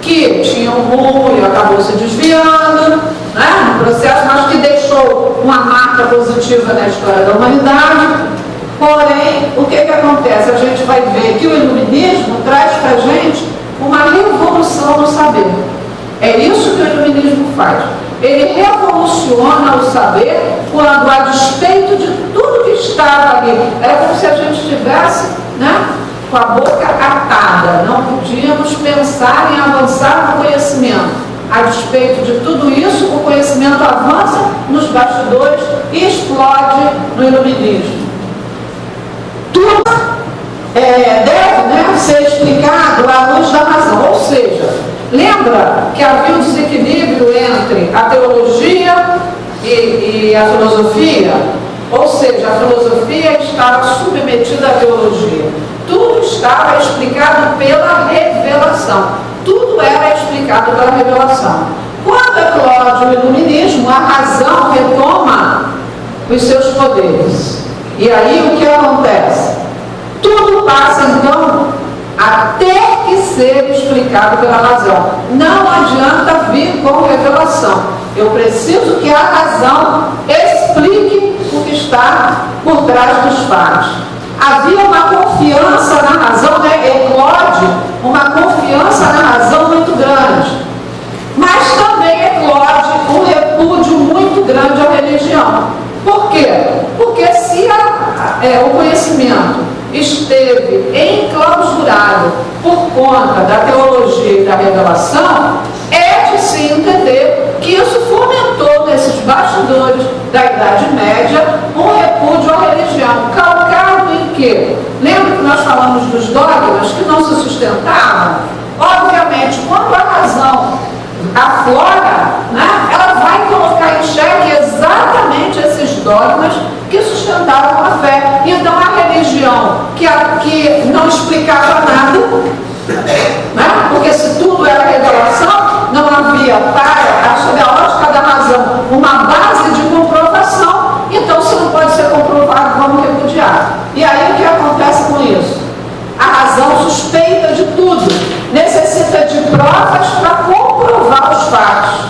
que tinha um rumo e acabou se desviando, né, no processo, mas que deixou uma marca positiva na história da humanidade. Porém, o que acontece? A gente vai ver que o iluminismo traz para a gente uma revolução no saber. É isso que o iluminismo faz. Ele revoluciona o saber quando, a despeito de tudo que estava ali, era como se a gente tivesse, né, com a boca atada. Não podíamos pensar em avançar no conhecimento. A despeito de tudo isso, o conhecimento avança nos bastidores e explode no iluminismo. Tudo deve, né, ser explicado à luz da razão. Ou seja, lembra que havia um desequilíbrio entre a teologia e a filosofia? Ou seja, a filosofia estava submetida à teologia. Tudo estava explicado pela revelação. Tudo era explicado pela revelação. Quando eclode o iluminismo, a razão retoma os seus poderes. E aí o que acontece? Tudo passa então a ter que ser explicado pela razão. Não adianta vir com revelação. Eu preciso que a razão explique o que está por trás dos fatos. Havia uma confiança na razão, né? Eclode uma confiança na razão muito grande. Mas também eclode um repúdio muito grande à religião. Por quê? Porque se o conhecimento esteve enclausurado por conta da teologia e da revelação, é de se entender que isso fomentou nesses bastidores da Idade Média um repúdio à religião, calcado em quê? Lembra que nós falamos dos dogmas que não se sustentavam? Obviamente, quando a razão aflora, né, ela vai colocar em xeque exatamente esses dogmas que sustentavam a fé. Então a religião que não explicava nada, né, porque se tudo era revelação, não havia sob a ótica da razão, uma base de comprovação. Então, se não pode ser comprovado, vamos repudiar. E aí o que acontece com isso? A razão suspeita de tudo, necessita de provas para comprovar os fatos.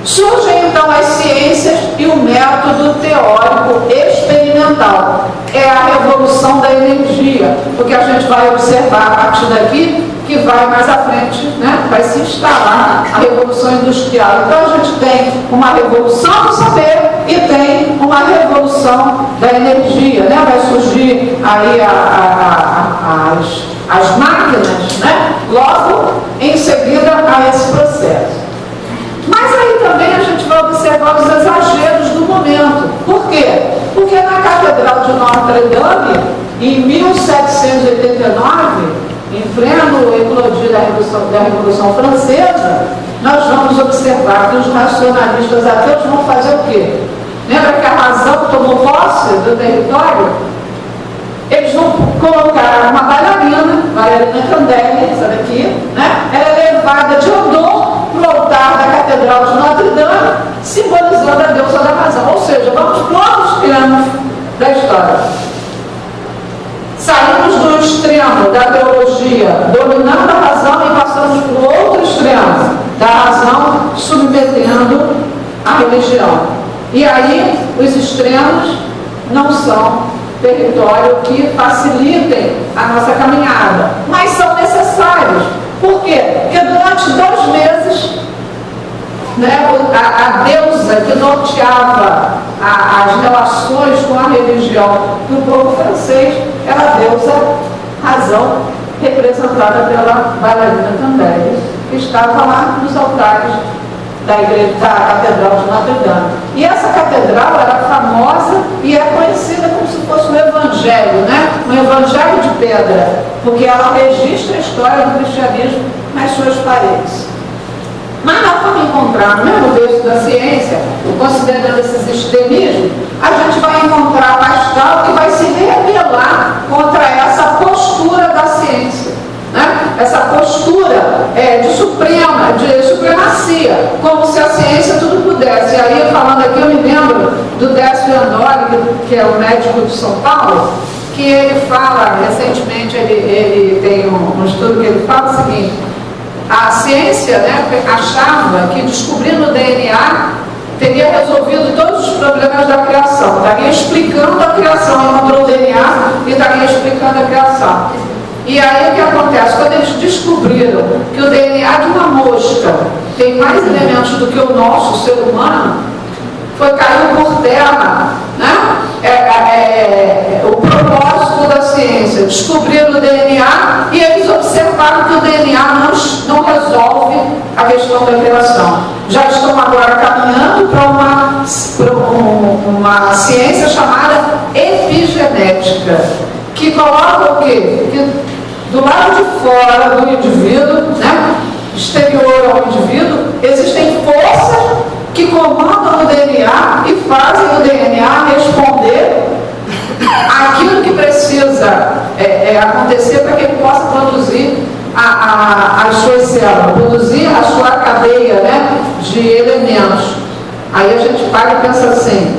Surgem então as ciências e o método teórico experimental. É a revolução da energia, porque a gente vai observar a partir daqui que vai mais à frente, né, vai se instalar a revolução industrial. Então a gente tem uma revolução do saber e tem uma revolução da energia, né? Vai surgir aí as máquinas, né, logo em seguida a esse processo. Mas aí também a gente vai observar os exageros do momento. Por quê? Porque na Catedral de Notre-Dame, em 1789, em pleno eclodir da Revolução Francesa, nós vamos observar que os racionalistas ateus vão fazer o quê? Lembra que a razão tomou posse do território? Eles vão colocar uma bailarina Candelli, essa daqui, né? Ela é levada de odor para o altar da Catedral de Notre-Dame, simbolizando a deusa da razão. Ou seja, vamos para os extremos da história. Saímos do extremo da teologia dominando a razão e passamos para o outro extremo da razão submetendo a religião. E aí os extremos não são território que facilitem a nossa caminhada, mas são necessários. Por quê? Porque durante 2 meses, né, a deusa que norteava as relações com a religião do povo francês era a deusa razão, representada pela bailarina Candelli, que estava lá nos altares da igreja, da Catedral de Notre-Dame. E essa catedral era famosa e é conhecida como se fosse um evangelho, né? Um evangelho de pedra, porque ela registra a história do cristianismo nas suas paredes. Mas nós vamos encontrar no mesmo berço da ciência, considerando esses extremismos, a gente vai encontrar Pascal que vai se rebelar contra essa postura da ciência, né? Essa postura de supremacia, como se a ciência tudo pudesse. E aí, falando aqui, eu me lembro do Décio Andoli, que é o médico de São Paulo, que ele fala, recentemente ele tem um estudo que ele fala o seguinte: a ciência, né, achava que descobrindo o DNA teria resolvido todos os problemas da criação, estaria explicando a criação, encontrou o DNA e estaria explicando a criação. E aí o que acontece? Quando eles descobriram que o DNA de uma mosca tem mais elementos do que o nosso, o ser humano, caiu por terra, né? O propósito da ciência ciência, descobriram o DNA e eles observaram que o DNA não resolve a questão da interação. Já estão agora caminhando para uma ciência chamada epigenética, que coloca o quê? Que do lado de fora do indivíduo, né, exterior ao indivíduo, existem forças que comandam o DNA e fazem o DNA responder aquilo que precisa acontecer para que ele possa produzir as suas células, produzir a sua cadeia, né, de elementos. Aí a gente para e pensa assim,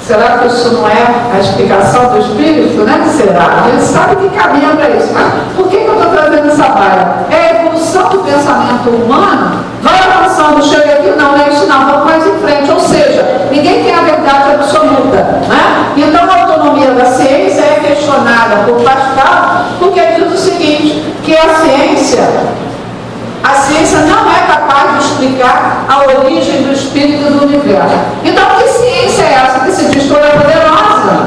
será que isso não é a explicação do Espírito? Né? Será? A gente sabe que caminha para isso, mas por que eu estou trazendo essa baia? É a evolução do pensamento humano, vai avançando, chega aqui, não é isso não, vamos mais em frente, ou seja, ninguém tem a verdade absoluta, né? Então a autonomia da ciência é questionada por Pascal, porque ele diz o seguinte, que a ciência não é capaz de explicar a origem do espírito do universo. Então, que ciência é essa que se diz toda poderosa?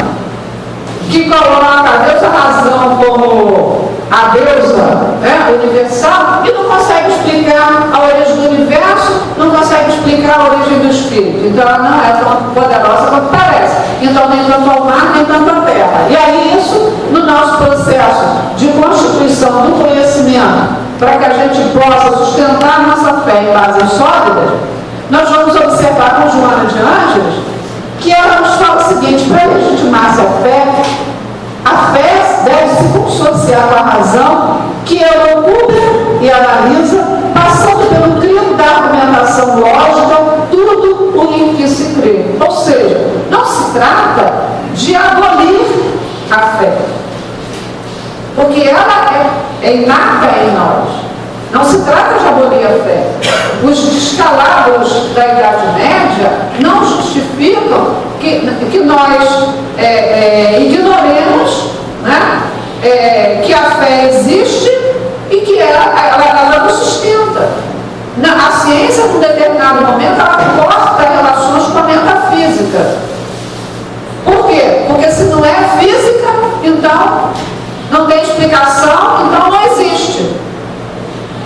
Que coloca a Deus a razão como a deusa, né, universal, e não consegue explicar a origem do universo, não consegue explicar a origem do espírito. Então, ela não é tão poderosa quanto parece. Então, nem tanto ao mar, nem tanto à terra. E aí, isso, no nosso processo de constituição do conhecimento, para que a gente possa sustentar a nossa fé em bases sólidas, nós vamos observar com Joana de Ângeles que ela nos fala o seguinte, para legitimar-se a fé deve se consociar com a razão que ela ocupa e analisa, passando pelo crivo da argumentação lógica, tudo o em que se crê. Ou seja, não se trata de abolir a fé, porque ela é inata em nós. Não se trata de abolir a fé. Os descalabros da Idade Média não justificam que nós ignoremos, né, que a fé existe e que ela nos sustenta. A ciência, num determinado momento, ela corta relações com a metafísica. Por quê? Porque se não é física, então não tem explicação, então não existe.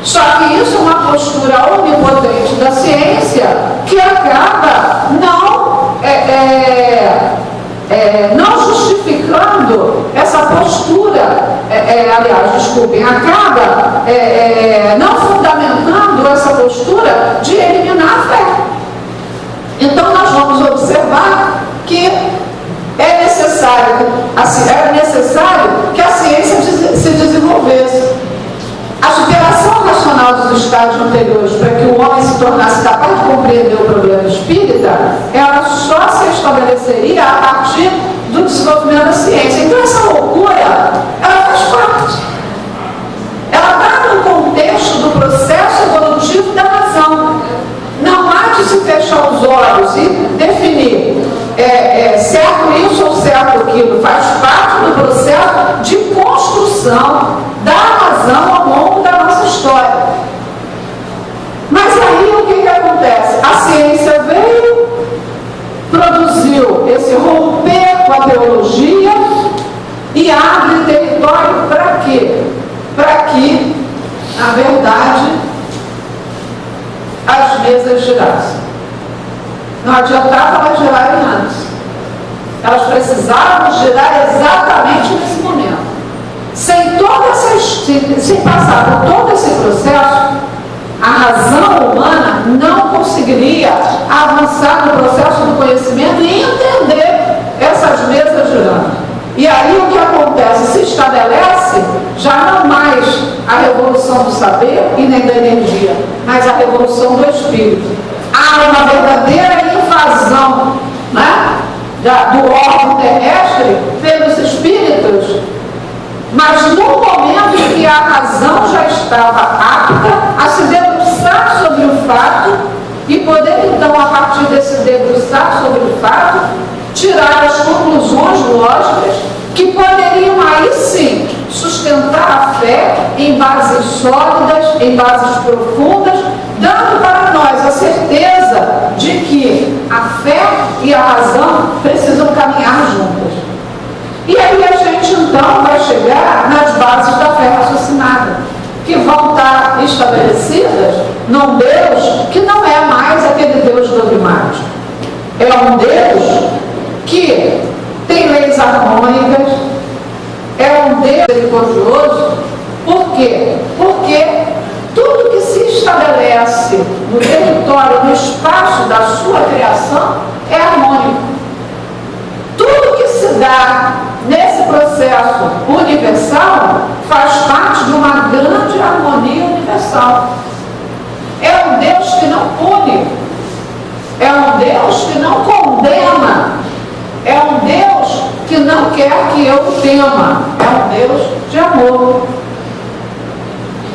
Só que isso é uma postura onipotente da ciência que acaba não justificando essa postura, acaba não fundamentando essa postura de eliminar a fé. Então nós vamos observar que era necessário que a ciência se desenvolvesse. A superação racional dos estágios anteriores para que o homem se tornasse capaz de compreender o problema espírita, ela só se estabeleceria a partir do desenvolvimento da ciência. Então essa loucura, ela faz parte. Ela está no contexto do processo evolutivo da razão. Não há de se fechar os olhos e definir certo isso ou certo aquilo. Faz parte do processo de construção da razão ao longo da nossa história. Mas aí o que acontece? A ciência veio, produziu esse romper com a teologia e abre território para quê? Para que, na verdade, as mesas girassem. Não adiantava elas girarem antes. Elas precisavam girar exatamente nesse momento. Sem passar por todo esse processo, a razão humana não conseguiria avançar no processo do conhecimento e entender essas mesas girando. E aí o que acontece? Se estabelece já não mais a revolução do saber e nem da energia, mas a revolução do espírito. Há uma verdadeira invasão, né, do órgão terrestre pelos espíritos, mas no momento em que a razão já estava apta a se debruçar sobre o fato e poder então, a partir desse debruçar sobre o fato, tirar as conclusões lógicas que poderiam aí sim sustentar a fé em bases sólidas, em bases profundas, dando para nós a certeza de que a fé e a razão precisam caminhar juntas. E aí a gente então vai chegar num Deus que não é mais aquele Deus dogmático. É um Deus que tem leis harmônicas, é um Deus misericordioso. Por quê? Porque tudo que se estabelece no território, no espaço da sua criação, é harmônico. Tudo que se dá nesse processo universal faz parte de uma grande harmonia universal. É um Deus que não pune, é um Deus que não condena, é um Deus que não quer que eu tema, é um Deus de amor.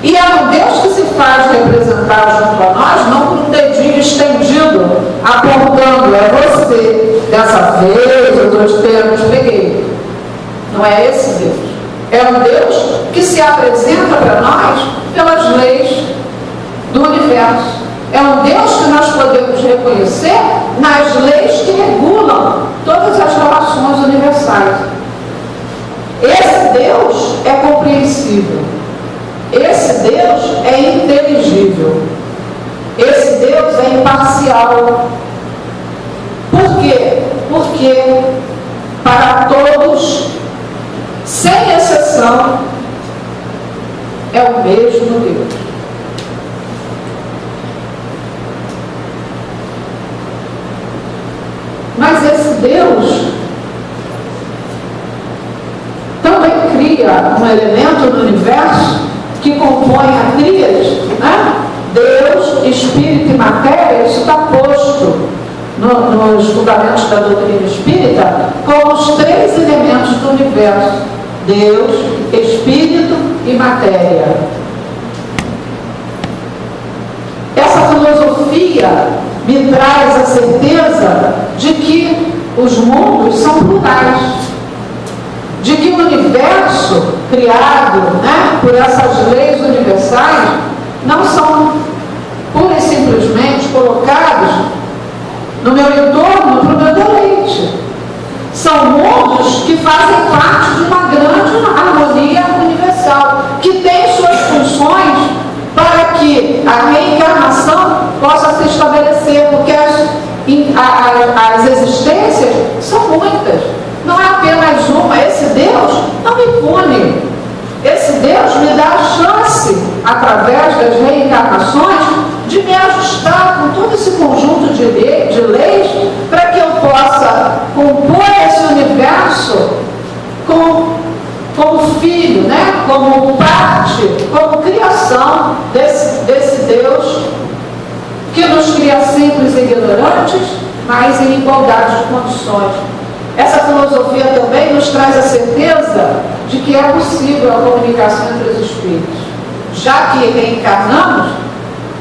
E é um Deus que se faz representar junto a nós, não com um dedinho estendido, apontando, é você, dessa vez eu estou te peguei. Não é esse Deus. É um Deus que se apresenta para nós pelas leis do universo. É um Deus que nós podemos reconhecer nas leis que regulam todas as relações universais. Esse Deus é compreensível. Esse Deus é inteligível. Esse Deus é imparcial. Por quê? Porque para todos, sem exceção, é o mesmo Deus. Mas esse Deus também cria um elemento no universo que compõe a tríade, né? Deus, Espírito e matéria. Isso está posto nos fundamentos da doutrina espírita como os três elementos do universo: Deus, Espírito e matéria. Essa filosofia me traz a certeza de que os mundos são plurais, de que o universo criado, né, por essas leis universais não são pura e simplesmente colocados no meu entorno para o meu deleite. São mundos que fazem parte de uma grande harmonia universal, que tem suas funções para que a reencarnação possa se estabelecer, porque as existências são muitas, não é apenas uma. Esse Deus não me pune, esse Deus me dá a chance, através das reencarnações, de me ajustar com todo esse conjunto de leis, para que eu possa compor esse universo como filho, né? Como parte, como criação desse Deus que nos cria simples e ignorantes, mas em igualdade de condições. Essa filosofia também nos traz a certeza de que é possível a comunicação entre os espíritos. Já que reencarnamos,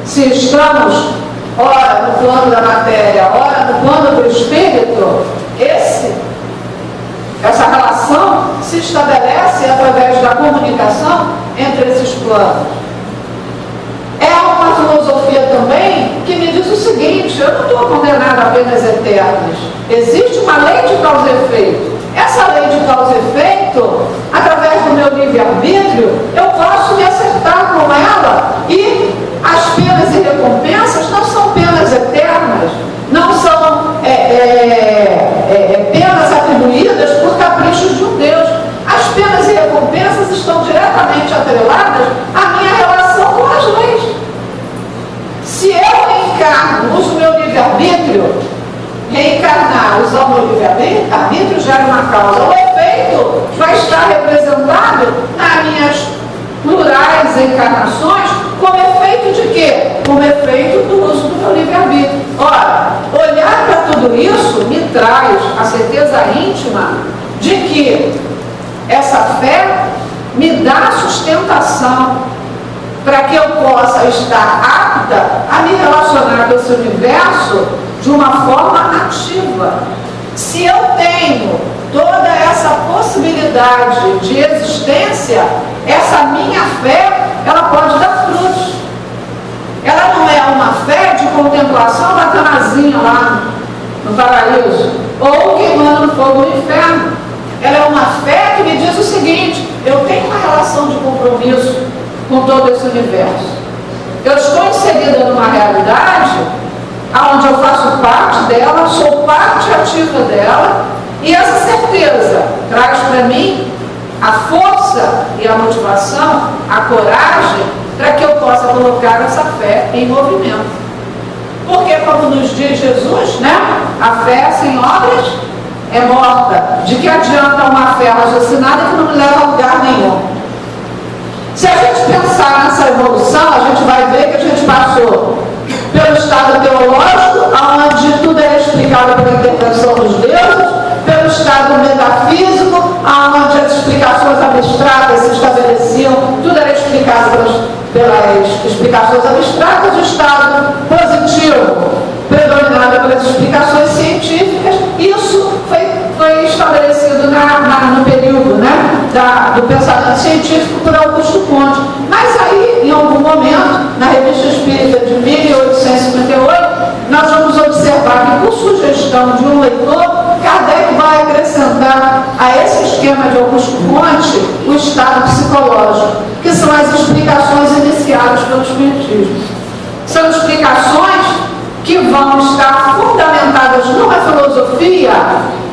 se estamos ora no plano da matéria, ora no plano do espírito, essa relação se estabelece através da comunicação entre esses planos. É uma filosofia também que me diz o seguinte: eu não estou condenado a penas eternas. Existe uma lei de causa e efeito. Essa lei de causa e efeito, através do meu livre-arbítrio, eu posso me acertar com ela, e as penas e recompensas não são penas eternas, não são penas atribuídas por caprichos de um Deus. As penas e recompensas estão diretamente atreladas à minha relação com as leis. Se eu reencarno, uso o meu livre-arbítrio, reencarnar, usar o meu livre-arbítrio gera uma causa. O efeito vai estar representado nas minhas plurais encarnações como efeito de quê? Como efeito do uso do meu livre-arbítrio. Ora, olhar para tudo isso me traz a certeza íntima de que essa fé me dá sustentação para que eu possa estar apta a me relacionar com esse universo de uma forma ativa. Se eu tenho toda essa possibilidade de existência, essa minha fé, ela pode dar frutos. Ela não é uma fé de contemplação da canazinha lá no paraíso, ou queimando no fogo do inferno. Ela é uma fé que me diz o seguinte: eu tenho uma relação de compromisso com todo esse universo. Eu estou inserida numa realidade onde eu faço parte dela, sou parte ativa dela, e essa certeza traz para mim a força e a motivação, a coragem, para que eu possa colocar essa fé em movimento. Porque, como nos diz Jesus, né? A fé sem obras é morta. De que adianta uma fé raciocinada que não me leva a lugar nenhum? Se a gente pensar nessa evolução, a gente vai ver que a gente passou pelo estado teológico, onde tudo era explicado pela intervenção dos deuses, pelo estado metafísico, onde as explicações abstratas se estabeleciam, tudo era explicado pelas explicações abstratas, o estado positivo, predominado pelas explicações científicas. Isso foi estabelecido no período, né, do pensamento científico por Augusto Conte. Mas aí, em algum momento, na Revista Espírita de 1858, nós vamos observar que, por sugestão de um leitor, Kardec vai acrescentar a esse esquema de Augusto Conte o estado psicológico, que são as explicações iniciadas pelo Espiritismo. São explicações que vão estar fundamentadas numa filosofia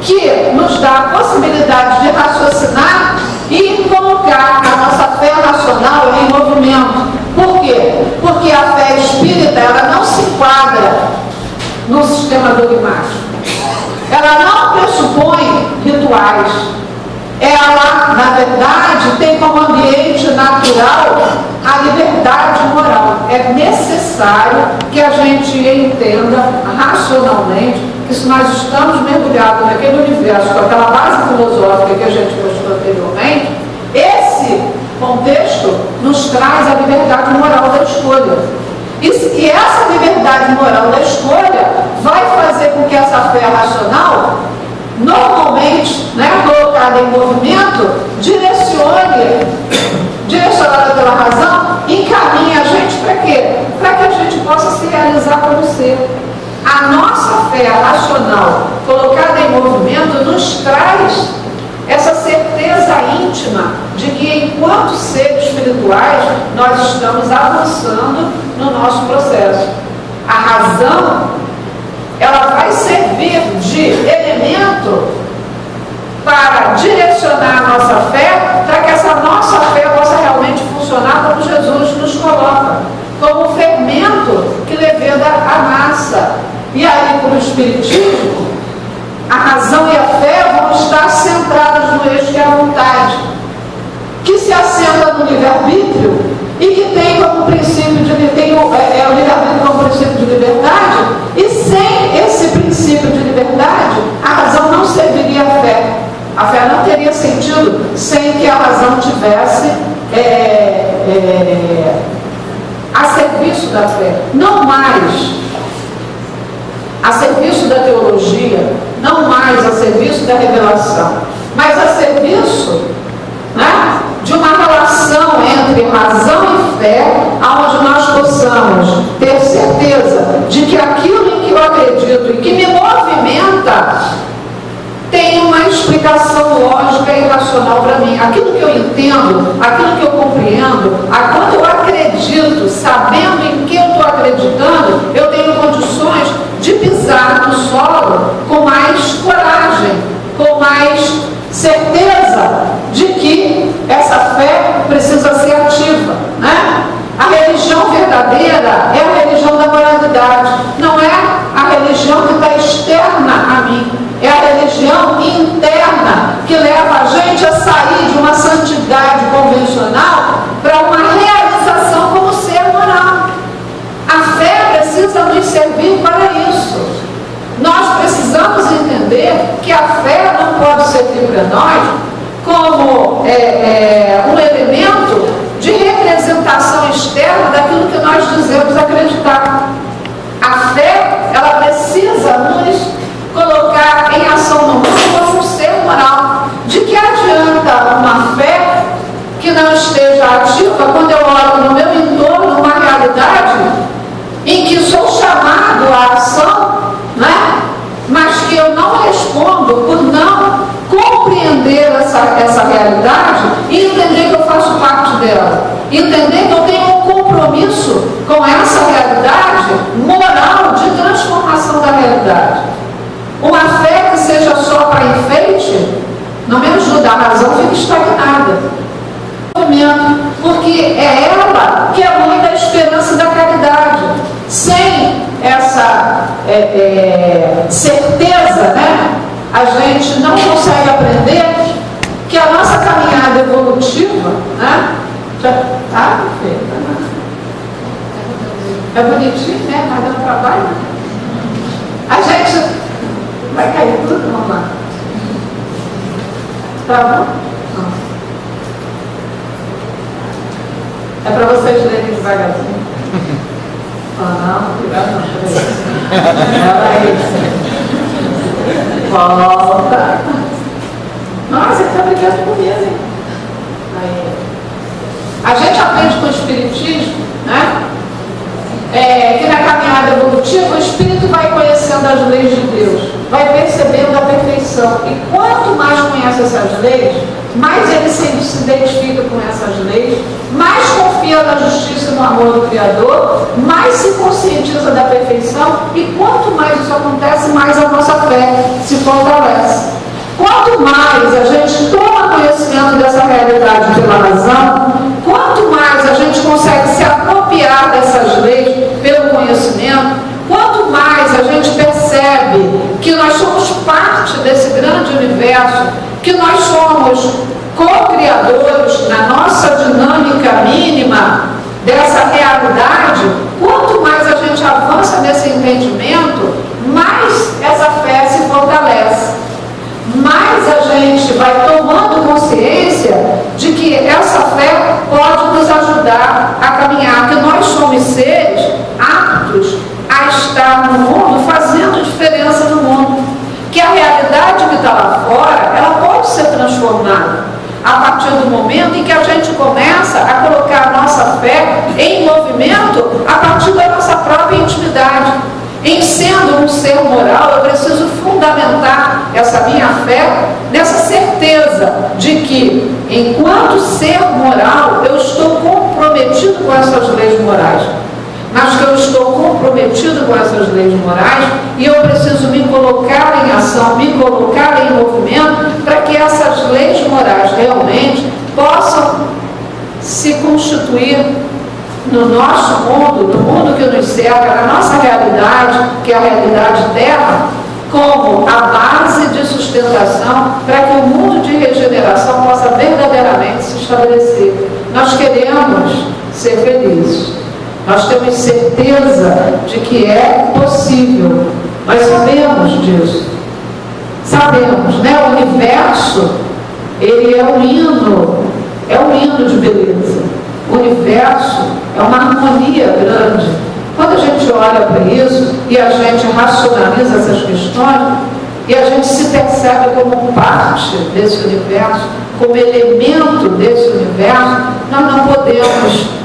que nos dá a possibilidade de raciocinar e colocar a nossa fé racional em movimento. Por quê? Porque a fé espírita, ela não se enquadra no sistema dogmático. Ela não pressupõe rituais. Ela, na verdade, tem como ambiente natural a liberdade moral. É necessário que a gente entenda racionalmente que, se nós estamos mergulhados naquele universo, com aquela base filosófica que a gente mostrou anteriormente, esse contexto nos traz a liberdade moral da escolha. E essa liberdade moral da escolha vai fazer com que essa fé racional, normalmente, né, colocada em movimento, direcionada pela razão, encaminhe a gente para quê? Para que a gente possa se realizar como ser. A nossa fé racional, colocada em movimento, nos traz essa certeza íntima de que, enquanto seres espirituais, nós estamos avançando no nosso processo. A razão, ela vai servir de elemento para direcionar a nossa fé, para que essa nossa fé possa realmente funcionar como Jesus nos coloca, como um fermento que leveda a massa. E aí, para o Espiritismo, a razão e a fé vão estar centradas no eixo que é a vontade, que se assenta no livre-arbítrio e que tem como princípio o livre-arbítrio como princípio de liberdade, e sem esse princípio de liberdade, a razão não serviria à fé. A fé não teria sentido sem que a razão tivesse a serviço da fé, não mais a serviço da teologia, não mais a serviço da revelação, mas a serviço, né, de uma relação entre razão e fé, onde nós possamos ter certeza de que aquilo em que eu acredito e que me movimenta tem uma explicação lógica e racional para mim. Aquilo que eu entendo, aquilo que eu compreendo, a quanto eu acredito, sabendo em que eu estou acreditando, eu tenho condições de pisar no solo com mais coragem, com mais certeza de que essa fé precisa ser ativa, né? A religião verdadeira é a religião da moralidade, não é a religião que está externa a mim, é a religião interna que leva a gente a sair de uma santidade convencional para uma realização como ser moral. A fé precisa nos servir para isso. Nós precisamos entender que a fé não pode servir para nós como um elemento de representação externa daquilo que nós dizemos acreditar. A fé, ela precisa nos colocar em ação no mundo como um ser moral. De que adianta uma fé que não esteja ativa quando eu olho no meu entorno uma realidade em que sou chamado à ação, né? Mas que eu não respondo por não compreender essa realidade e entender que eu faço parte dela, entender que eu tenho um compromisso com essa realidade moral de transformação da realidade. Uma fé que seja só para enfeite não me ajuda, a razão fica estagnada. Porque é ela que é a mãe da esperança e da caridade. Sem essa certeza, né, a gente não consegue aprender que a nossa caminhada evolutiva, né, é bonitinho, né? Mas dá um trabalho. A gente vai cair tudo, vamos lá. Tá bom? Não. É para vocês lerem devagarzinho. Não, cuidado não. Volta. Nossa, ele está brigando comigo, hein? Aí. A gente aprende com o Espiritismo, né? Que na caminhada evolutiva o Espírito vai conhecendo as leis de Deus, vai percebendo a perfeição. E quanto mais conhece essas leis, mais ele se identifica com essas leis, mais confia na justiça e no amor do Criador, mais se conscientiza da perfeição, e quanto mais isso acontece, mais a nossa fé se fortalece. Quanto mais a gente toma conhecimento dessa realidade pela razão, quanto mais a gente consegue se apropriar dessas leis pelo conhecimento, quanto mais a gente percebe que nós somos parte desse grande universo, que nós somos co-criadores na nossa dinâmica mínima dessa realidade, quanto mais a gente avança nesse entendimento, mais essa fé se fortalece. Mais a gente vai tomando consciência de que essa fé pode nos ajudar a caminhar, que nós somos seres aptos a estar no mundo, fazendo diferença no mundo, que a realidade que está lá fora, ela pode ser transformada a partir do momento em que a gente começa a colocar a nossa fé em movimento a partir da nossa própria intimidade. Em sendo um ser moral, eu preciso fundamentar essa minha fé nessa certeza de que, enquanto ser moral, eu estou comprometido com essas leis morais. Mas que eu estou comprometido com essas leis morais e eu preciso me colocar em ação, me colocar em movimento para que essas leis morais realmente possam se constituir no nosso mundo, no mundo que nos cerca, na nossa realidade, que é a realidade terra, como a base de sustentação para que o mundo de regeneração possa verdadeiramente se estabelecer. Nós queremos ser felizes. Nós temos certeza de que é possível. Nós sabemos disso. Sabemos, né? O universo, ele é um hino de beleza. O universo é uma harmonia grande. Quando a gente olha para isso e a gente racionaliza essas questões e a gente se percebe como parte desse universo, como elemento desse universo, nós não podemos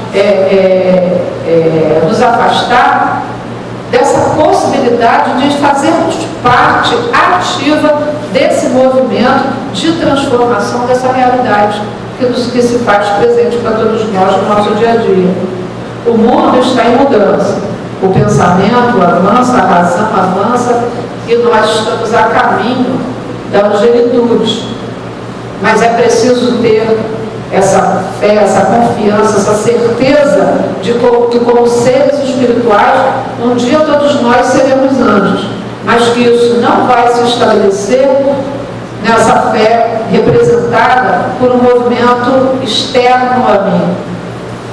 nos afastar dessa possibilidade de fazermos parte ativa desse movimento de transformação dessa realidade que se faz presente para todos nós no nosso dia a dia. O mundo está em mudança, o pensamento avança, a razão avança e nós estamos a caminho da angelitude. Mas é preciso ter essa fé, essa confiança, essa certeza de que como seres espirituais, um dia todos nós seremos anjos, mas que isso não vai se estabelecer nessa fé representada por um movimento externo a mim.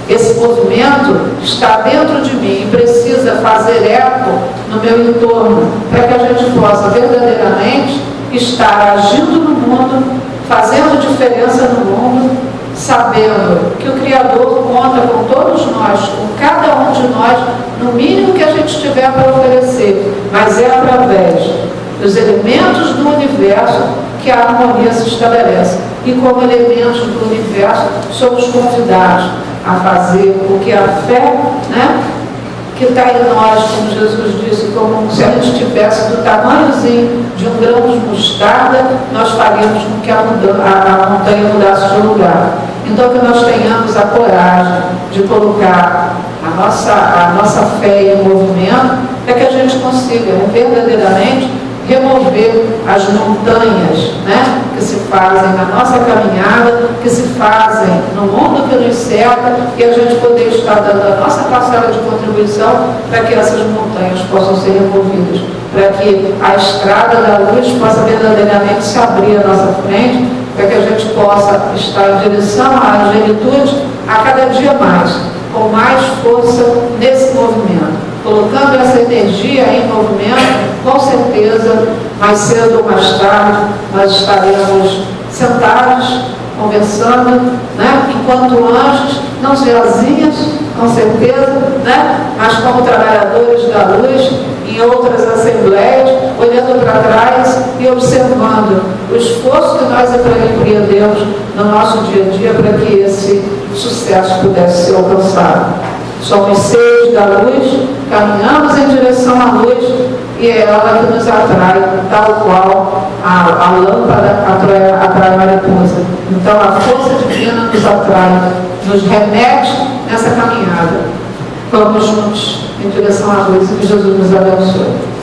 Esse movimento está dentro de mim e precisa fazer eco no meu entorno para que a gente possa verdadeiramente estar agindo no mundo, fazendo diferença no mundo, sabendo que o Criador conta com todos nós, com cada um de nós, no mínimo que a gente tiver para oferecer, mas é através dos elementos do universo que a harmonia se estabelece. E como elementos do universo, somos convidados a fazer o que a fé, né, que está em nós, como Jesus disse, como se a gente tivesse do tamanhozinho de um grão de mostarda, nós faríamos com que a montanha mudasse de lugar. Então que nós tenhamos a coragem de colocar a nossa fé em movimento, é que a gente consiga verdadeiramente remover as montanhas, né, que se fazem na nossa caminhada, que se fazem no mundo que nos cerca, e a gente poder estar dando a nossa parcela de contribuição para que essas montanhas possam ser removidas, para que a estrada da luz possa verdadeiramente se abrir à nossa frente, para que a gente possa estar em direção à angelitude a cada dia mais, com mais força nesse movimento. Colocando essa energia em movimento, com certeza, mais cedo ou mais tarde, nós estaremos sentados, conversando, né? Enquanto anjos, não sozinhos, com certeza, né? Mas como trabalhadores da luz, em outras assembleias, olhando para trás e observando o esforço que nós empreendemos no nosso dia a dia para que esse sucesso pudesse ser alcançado. Somos seres da luz, caminhamos em direção à luz e é ela que nos atrai, tal qual a lâmpada atrai a mariposa. Então a força divina nos atrai, nos remete nessa caminhada. Vamos juntos em direção à luz e que Jesus nos abençoe.